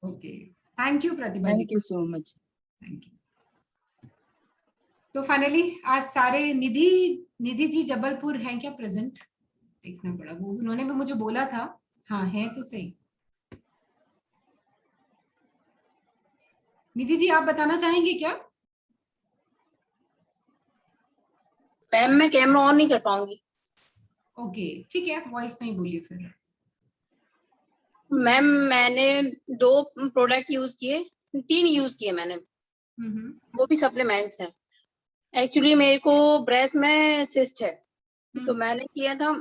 Okay, thank you Pratibha ji. Thank you so much. Thank you. तो फाइनली आज सारे निधि जी जबलपुर हैं क्या प्रेजेंट? देखना पड़ा, वो उन्होंने भी मुझे बोला था। हाँ है तो सही। निधि जी आप बताना चाहेंगे क्या? मैम मैं कैमरा ऑन नहीं कर पाऊंगी। ओके ठीक है, वॉइस में ही बोलिए फिर। मैम मैंने 2 प्रोडक्ट यूज किए, 3 यूज किए मैंने, वो भी सप्लीमेंट्स है। एक्चुअली मेरे को ब्रेस्ट में सिस्ट है, तो मैंने किया था,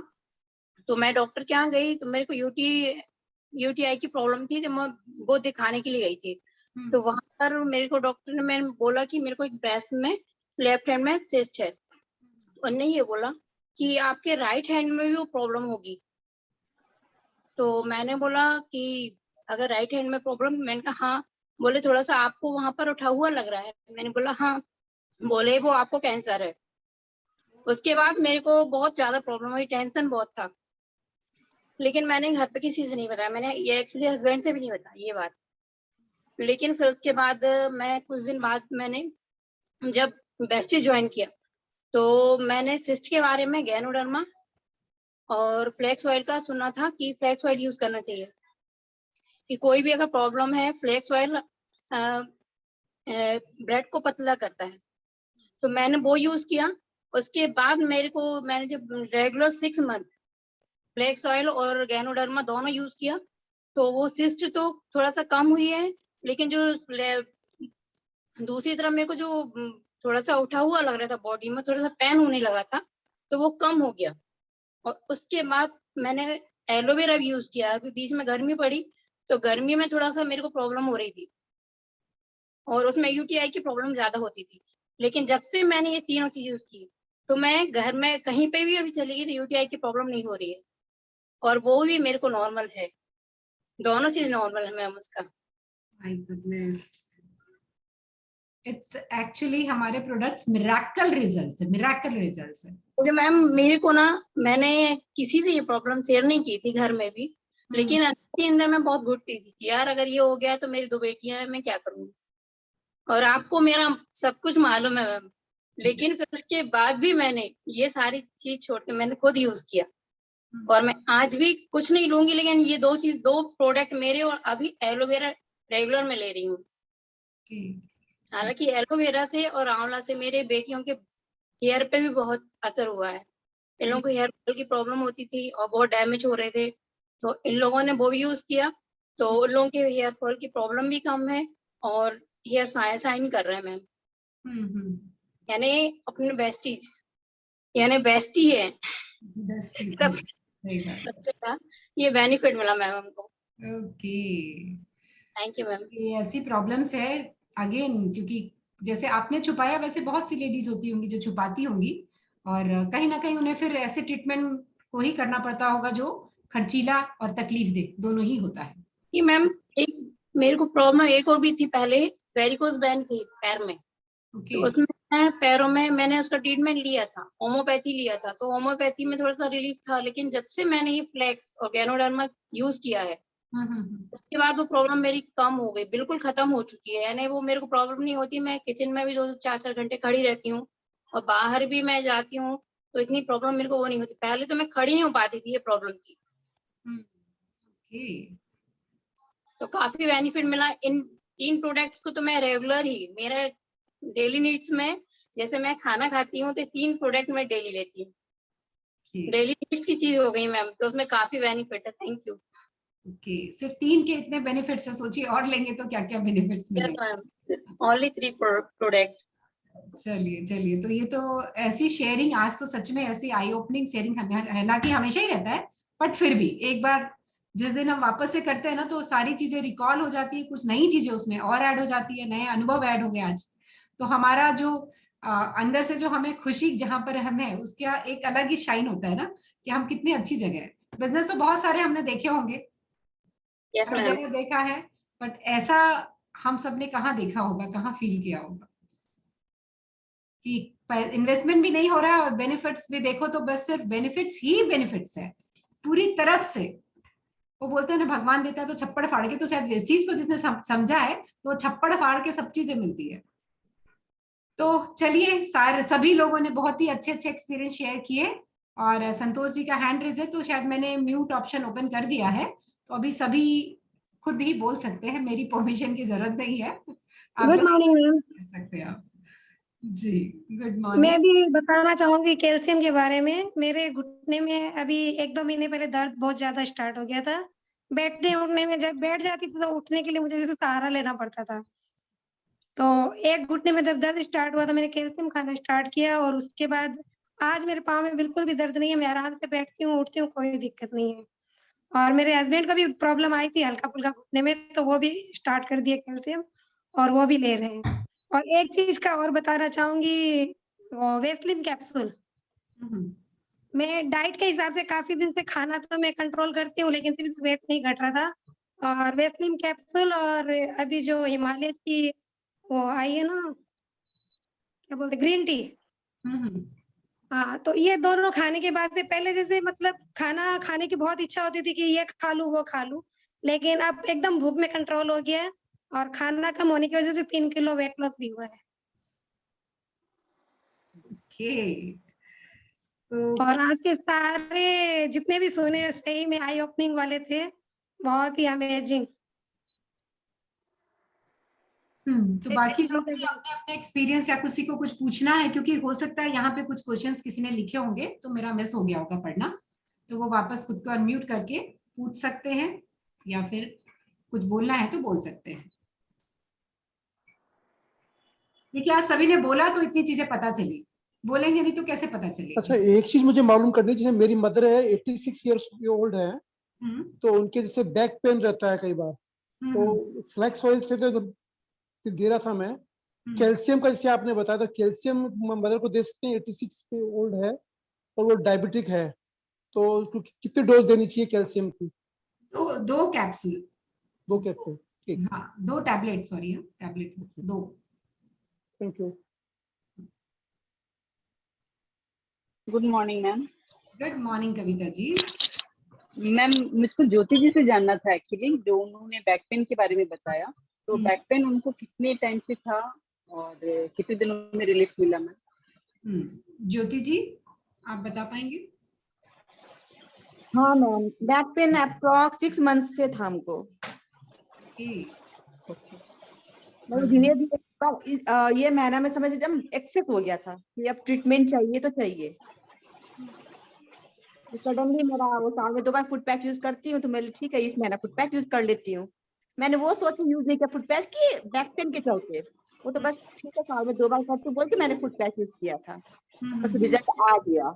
तो मैं डॉक्टर के यहाँ गई, तो मेरे को यूटीआई की प्रॉब्लम थी, तो मैं वो दिखाने के लिए गई थी। तो वहां पर मेरे को डॉक्टर ने मैंने बोला कि मेरे को एक ब्रेस्ट में लेफ्ट हैंड में सिस्ट है। उन्होंने ये बोला कि आपके राइट हैंड में भी वो प्रॉब्लम होगी। तो मैंने बोला कि अगर राइट हैंड में प्रॉब्लम, मैंने कहा हाँ। बोले थोड़ा सा आपको वहां पर उठा हुआ लग रहा है, मैंने बोला हाँ। बोले वो आपको कैंसर है। उसके बाद मेरे को बहुत ज्यादा प्रॉब्लम हुई, टेंशन बहुत था, लेकिन मैंने घर पे किसी से नहीं बताया, मैंने ये एक्चुअली हस्बैंड से भी नहीं बताया ये बात। लेकिन फिर उसके बाद मैं कुछ दिन बाद मैंने जब बेस्टी ज्वाइन किया, तो मैंने सिस्ट के बारे में गैनोडर्मा और फ्लेक्स ऑयल का सुना था कि फ्लेक्स ऑयल यूज करना चाहिए, कि कोई भी अगर प्रॉब्लम है, फ्लेक्स ऑयल ब्लड को पतला करता है। तो मैंने वो यूज किया। उसके बाद मैंने जब रेगुलर 6 मंथ फ्लेक्स ऑयल और गैनोडर्मा दोनों यूज किया, तो वो सिस्ट तो थोड़ा सा कम हुई है, लेकिन जो दूसरी तरफ मेरे को जो थोड़ा सा उठा हुआ लग रहा था बॉडी में, थोड़ा सा पेन होने लगा था, तो वो कम हो गया। और उसके बाद मैंने एलोवेरा भी यूज किया। अभी बीच में गर्मी पड़ी, तो गर्मी में थोड़ा सा मेरे को प्रॉब्लम हो रही थी और उसमें यूटीआई की प्रॉब्लम ज्यादा होती थी। लेकिन जब से मैंने ये तीनों चीज यूज की, तो मैं घर में कहीं पे भी अभी चली गई तो यूटीआई की प्रॉब्लम नहीं हो रही है, और वो भी मेरे को नॉर्मल है। दोनों चीज नॉर्मल है मैम उसका। माय गुडनेस, इट्स एक्चुअली हमारे प्रोडक्ट्स मिरेकल रिजल्ट्स है। क्योंकि मैम मेरे को ना, मैंने किसी से ये प्रॉब्लम शेयर नहीं की थी घर में भी, लेकिन अंदर में बहुत घुटती थी कि यार अगर ये हो गया तो मेरी 2 बेटियां हैं, मैं क्या करूंगी। और आपको मेरा सब कुछ मालूम है मैम, लेकिन फिर उसके बाद भी मैंने ये सारी चीज छोड़ के मैंने खुद यूज किया, और मैं आज भी कुछ नहीं लूंगी, लेकिन ये 2 प्रोडक्ट मेरे, और अभी एलोवेरा रेगुलर में ले रही हूँ। हालांकि एलोवेरा से और आंवला से मेरे बेटियों के हेयर पे भी बहुत असर हुआ है। इन लोगों को हेयर फॉल की प्रॉब्लम होती थी और बहुत डैमेज हो रहे थे, तो इन लोगों ने वो भी यूज किया, तो उन लोगों के हेयर फॉल की प्रॉब्लम भी कम है और हेयर शाइन कर रहे हैं मैम। यानी अपने बेस्टीज, यानी बेस्टी है सबसे बड़ा ये बेनिफिट मिला मैम हमको। Okay, thank you ma'am. ये ऐसी प्रॉब्लम्स है अगेन क्योंकि जैसे आपने छुपाया वैसे बहुत सी लेडीज होती होंगी जो छुपाती होंगी और कहीं ना कहीं उन्हें फिर ऐसे ट्रीटमेंट को ही करना पड़ता होगा जो खर्चीला और तकलीफ दे दोनों ही होता है। कि मैम एक मेरे को प्रॉब्लम एक और भी थी पहले, वेरिकोज वेन थी पैर में। तो उसमें पैरों में मैंने उसका ट्रीटमेंट लिया था, होम्योपैथी लिया था, तो होम्योपैथी में थोड़ा सा रिलीफ था, लेकिन जब से मैंने ये फ्लेक्स और गैनोडर्मा यूज किया है उसके बाद वो प्रॉब्लम मेरी कम हो गई, बिल्कुल खत्म हो चुकी है। यानी वो मेरे को प्रॉब्लम नहीं होती, मैं किचन में भी 2-4 घंटे खड़ी रहती हूँ और बाहर भी मैं जाती हूँ तो इतनी प्रॉब्लम मेरे को वो नहीं होती। पहले तो मैं खड़ी नहीं हो पाती थी, ये प्रॉब्लम थी। तो काफी बेनिफिट मिला इन 3 प्रोडक्ट्स को। तो मैं रेगुलर ही मेरा डेली नीड्स में, जैसे मैं खाना खाती हूँ तो 3 प्रोडक्ट मैं डेली लेती हूँ, डेली नीड्स की चीज हो गई मैम, तो उसमें काफी बेनिफिट है। Thank you. ओके, सिर्फ 3 के इतने बेनिफिट्स है, सोचिए और लेंगे तो क्या क्या बेनिफिट्स मिलेंगे। Only 3 product. चलिए चलिए, तो ये तो ऐसी शेयरिंग आज तो सच में ऐसी आई ओपनिंग शेयरिंग हालांकि हमेशा ही रहता है, बट फिर भी एक बार जिस दिन हम वापस से करते हैं ना तो सारी चीजें रिकॉल हो जाती है, कुछ नई चीजें उसमें और ऐड हो जाती है, नए अनुभव ऐड हो गए आज। तो हमारा जो अंदर से जो हमें खुशी जहां पर हम है उसका एक अलग ही शाइन होता है ना कि हम कितनी अच्छी जगह है। बिजनेस तो बहुत सारे हमने देखे होंगे, हर जगह देखा है, बट ऐसा हम सबने कहाँ देखा होगा, कहाँ फील किया होगा कि इन्वेस्टमेंट भी नहीं हो रहा है और बेनिफिट्स भी देखो तो बस सिर्फ बेनिफिट्स ही बेनिफिट्स है पूरी तरफ से। वो बोलते हैं ना भगवान देता है तो छप्पड़ फाड़ के, तो शायद इस चीज को जिसने समझा है तो छप्पड़ फाड़ के सब चीजें मिलती है। तो चलिए, सभी लोगों ने बहुत ही अच्छे अच्छे एक्सपीरियंस शेयर किए और संतोष जी का हैंड रेज है तो शायद मैंने म्यूट ऑप्शन ओपन कर दिया है, तो अभी सभी खुद ही बोल सकते हैं, मेरी परमिशन की जरूरत नहीं है। Good morning ma'am. सकते हैं आप जी। Good morning. मैं भी बताना चाहूंगी कैल्शियम के बारे में। मेरे घुटने में अभी 1-2 महीने पहले दर्द बहुत ज्यादा स्टार्ट हो गया था। बैठने उठने में, जब बैठ जाती थी तो उठने के लिए मुझे जैसे सहारा लेना पड़ता था। तो एक घुटने में जब दर्द स्टार्ट हुआ तो मैंने कैल्शियम खाना स्टार्ट किया और उसके बाद आज मेरे पाँव में बिल्कुल भी दर्द नहीं है, मैं आराम से बैठती हूँ, उठती हूँ, कोई दिक्कत नहीं है। और मेरे हस्बैंड को भी प्रॉब्लम आई थी हल्का फुल्का घुटने में, तो वो भी स्टार्ट कर दिया कैल्शियम और वो भी ले रहे हैं। और एक चीज का और बताना चाहूंगी, वेस्लिन कैप्सूल। मैं डाइट के हिसाब से काफी दिन से खाना तो मैं कंट्रोल करती हूँ लेकिन फिर भी वेट नहीं घट रहा था। और वेस्लिन कैप्सूल और अभी जो हिमालय की वो आई है ना, क्या बोलते, ग्रीन टी। हाँ, तो ये दोनों खाने के बाद से पहले जैसे मतलब खाना खाने की बहुत इच्छा होती थी कि ये खा लूं वो खा लूं, लेकिन अब एकदम भूख में कंट्रोल हो गया है और खाना कम होने की वजह से 3 किलो वेट लॉस भी हुआ है। और आज के सारे जितने भी सुने सही में आई ओपनिंग वाले थे, बहुत ही अमेजिंग। तो बाकी लोग भी अपने अपने एक्सपीरियंस या किसी को कुछ पूछना है, क्योंकि हो सकता है यहाँ पे कुछ क्वेश्चंस किसी ने लिखे होंगे तो मेरा मिस हो गया होगा पढ़ना, तो वो वापस खुद को अनम्यूट करके पूछ सकते हैं या फिर कुछ बोलना है तो बोल सकते हैं। देखिए आज सभी ने बोला तो इतनी चीजें पता चली, बोलेंगे नहीं तो कैसे पता चलेगी। अच्छा, एक चीज मुझे मालूम करनी है, जैसे मेरी मदर है 86 ईयर्स ओल्ड है, तो उनके जैसे बैक पेन रहता है कई बार, तो फ्लैक्स ऑयल से तो दे रहा था मैं। कैल्शियम का जैसे आपने बताया था, कैल्शियम मदर को दे सकते हैं, 86 पे ओल्ड है और वो डायबिटिक है, तो कितने डोज देनी चाहिए कैल्शियम की? 2 कैप्सूल। 2 कैप्सूल, ठीक। हाँ, 2 tablet, sorry tablet 2। Thank you. Good morning ma'am. Good morning Kavita ji. Ma'am मुझको ज्योति जी से जानना था एक्चुअली, जो उन्होंने बैक पेन के बारे में बताया, तो बैक पेन उनको कितने टाइम से था और कितने दिनों में रिलीफ मिला मैम? ज्योति जी आप बता पाएंगे? हाँ ma'am, back pain approx 6 month से था हमको। मतलब धीरे धीरे ये महीना में समझ एकदम एक्सेस हो गया था कि अब ट्रीटमेंट चाहिए तो चाहिए। सडनली मेरा वो साल में 2 बार फुट पैच यूज करती हूँ, तो मैं ठीक है इस महीना फुट पैच यूज कर लेती हूँ। मैंने वो सोच के यूज नहीं किया फुट पैच की बैक पेन के चलते, वो तो बस ठीक है साल में 2 बार करती बोल के मैंने फुट पैच यूज किया था, बस रिजल्ट आ गया।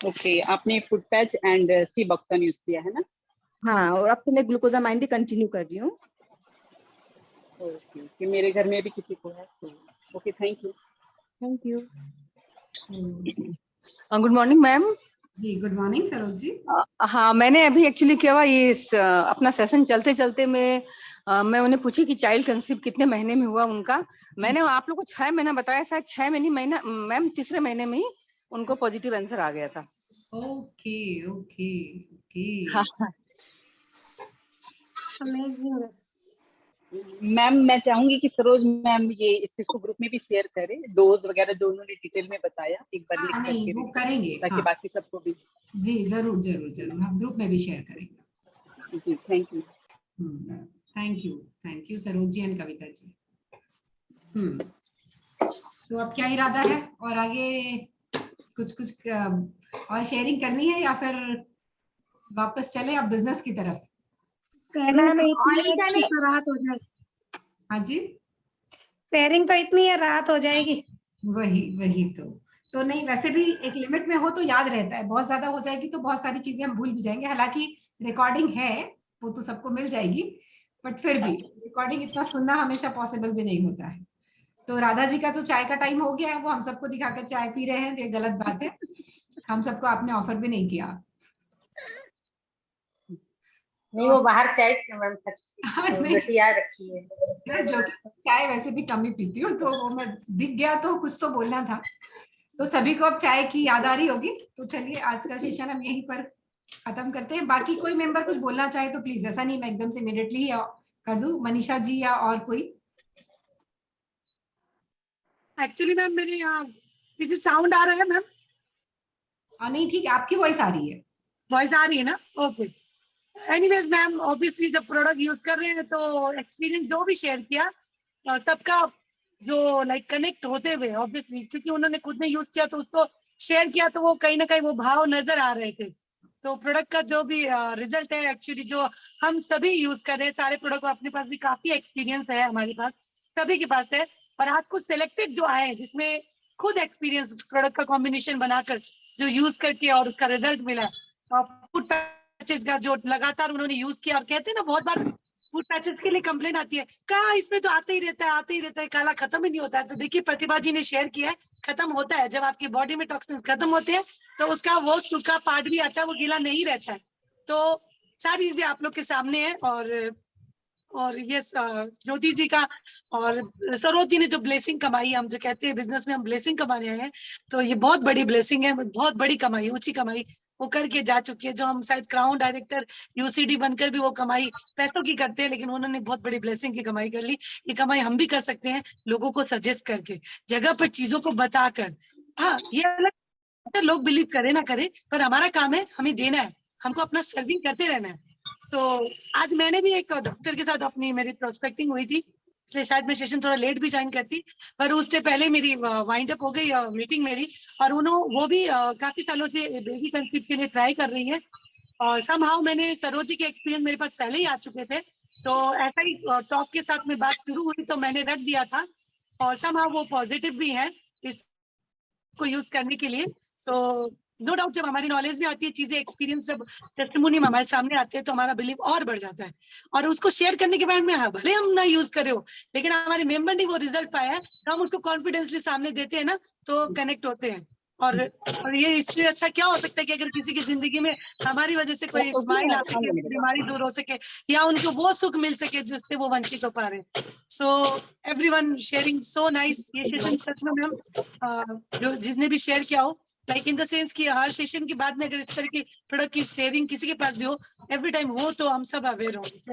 ओके, आपने foot patch and sea buckthorn use किया है ना? हाँ, और अब तो मैं ग्लूकोजामाइन भी कंटिन्यू कर रही हूँ। ओके कि मेरे घर में भी किसी को है तो okay, thank you. Thank you. Good morning ma'am. जी गुड मॉर्निंग सरोज जी। हाँ, मैंने अभी एक्चुअली क्या हुआ, ये अपना सेशन चलते चलते मैं उन्हें पूछी कि चाइल्ड कंसीव कितने महीने में हुआ उनका। मैंने आप लोग को 6 महीना बताया, शायद 6 महीना मैम, तीसरे महीने में ही उनको पॉजिटिव आंसर आ गया था। Okay okay okay. हाँ। मैम मैं चाहूंगी कि सरोज मैम ये इस चीज को ग्रुप में भी शेयर करें, डोज वगैरह जो उन्होंने डिटेल में बताया एक बार लिख नहीं वो करके, करेंगे ताकि बाकी सबको भी। जी जरूर जरूर जरूर हम ग्रुप में भी शेयर करेंगे। जी thank you. Thank you Saroj ji and Kavita ji. तो अब क्या इरादा है और आगे कुछ और शेयरिंग करनी है या फिर वापस चले अब बिजनेस की तरफ? राहत हो जाएगी। हाँ जी, शेयरिंग तो इतनी है, राहत हो जाएगी। वही तो नहीं, वैसे भी एक लिमिट में हो तो याद रहता है, बहुत ज्यादा हो जाएगी तो बहुत सारी चीजें हम भूल भी जाएंगे। हालांकि रिकॉर्डिंग है वो तो सबको मिल जाएगी, बट फिर भी रिकॉर्डिंग इतना सुनना हमेशा पॉसिबल भी नहीं होता है। तो राधा जी का तो चाय का टाइम हो गया है, वो हम सबको दिखाकर चाय पी रहे हैं, ये गलत बात है। हम सबको आपने ऑफर भी नहीं किया। नहीं वो बाहर चाय बटिया रखी है जो कि चाय वैसे भी कम ही पीती हूँ, तो वो मैं दिख गया तो कुछ तो बोलना था। तो सभी को अब चाय की याद आ रही होगी। तो चलिए आज का सेशन हम यहीं पर खत्म करते हैं। बाकी कोई मेंबर कुछ बोलना चाहे तो प्लीज, ऐसा नहीं मैं एकदम से इमीडिएटली ही कर दूं। मनीषा जी या और कोई? एक्चुअली मैम मेरे यहाँ किसी साउंड आ रहा है मैम? नहीं ठीक है, आपकी वॉइस आ रही है। वॉइस आ रही है ना? ओके। एनीवेज मैम, ऑब्वियसली जब प्रोडक्ट यूज कर रहे हैं तो एक्सपीरियंस जो भी शेयर किया सबका जो लाइक कनेक्ट होते हुए, ऑब्वियसली क्योंकि उन्होंने खुद ने यूज किया तो उसको शेयर किया तो वो कहीं ना कहीं वो भाव नजर आ रहे थे। तो प्रोडक्ट का जो भी रिजल्ट है, एक्चुअली जो हम सभी यूज कर रहे हैं सारे प्रोडक्ट, अपने पास भी काफी एक्सपीरियंस है, हमारे पास सभी के पास है। और आज कुछ सिलेक्टेड जो आए जिसमें खुद एक्सपीरियंस प्रोडक्ट का कॉम्बिनेशन बनाकर जो यूज करके और उसका रिजल्ट मिला, और फूड पैचेज का जो लगातार उन्होंने यूज किया। और कहते हैं ना, बहुत बार फूड पैचेज के लिए कंप्लेन आती है, कहा इसमें तो आते ही रहता है, काला खत्म ही नहीं होता है। तो देखिए प्रतिभा जी ने शेयर किया है, खत्म होता है। जब आपकी बॉडी में टॉक्सिन्स खत्म होते हैं तो उसका वो सूखा पार्ट भी आता है, वो गीला नहीं रहता है। तो सारी चीजें आप लोग के सामने है। और ये ज्योति जी का और सरोज जी ने जो ब्लेसिंग कमाई, हम जो कहते हैं बिजनेस में हम ब्लेसिंग कमाने आए हैं, तो ये बहुत बड़ी ब्लेसिंग है, बहुत बड़ी कमाई, ऊंची कमाई वो करके जा चुकी है। जो हम शायद क्राउन डायरेक्टर यूसीडी बनकर भी वो कमाई पैसों की करते हैं, लेकिन उन्होंने बहुत बड़ी ब्लेसिंग की कमाई कर ली। ये कमाई हम भी कर सकते हैं, लोगों को सजेस्ट करके, जगह पर चीजों को बताकर। हाँ, ये अलग लोग बिलीव करे ना करे, पर हमारा काम है हमें देना है, हमको अपना सर्विंग करते रहना है। तो आज मैंने भी एक डॉक्टर के साथ अपनी मेरी प्रोस्पेक्टिंग हुई थी, इसलिए शायद मैं सेशन थोड़ा लेट भी ज्वाइन करती, पर उससे पहले मेरी वाइंड अप हो गई मीटिंग मेरी। और वो भी काफी सालों से बेबी कंसीव के लिए ट्राई कर रही है। और समहाउ मैंने सरोज जी के एक्सपीरियंस मेरे पास पहले ही आ चुके थे, तो ऐसा ही टॉक के साथ में बात शुरू हुई तो मैंने रख दिया था। और समहाउ वो पॉजिटिव भी है इसको यूज करने के लिए। सो नो डाउट, जब हमारी नॉलेज में आती है चीजें, एक्सपीरियंस जब टेस्टिमोनी में हमारे सामने आते हैं तो हमारा बिलीव और बढ़ जाता है। और उसको शेयर करने के बाद में भले हम ना यूज करे हो, लेकिन हमारे मेंबर ने वो रिजल्ट पाया है तो हम उसको कॉन्फिडेंसली सामने देते हैं ना, तो कनेक्ट होते हैं। और ये इसलिए अच्छा क्या हो सकता है कि अगर किसी की जिंदगी में हमारी वजह से कोई स्माइल आ सके, बीमारी दूर हो सके, या उनको वो सुख मिल सके जिससे वो वंचित हो पा रहे हैं। So everyone sharing so nice. ये सेशन सच में मैम जो जिसने भी शेयर किया हो, लाइक इन द सेंस कि हर सेशन के बाद में अगर इस तरह की प्रोडक्ट की शेयरिंग किसी के पास भी हो, एवरी टाइम हो, तो हम सब अवेयर होंगे।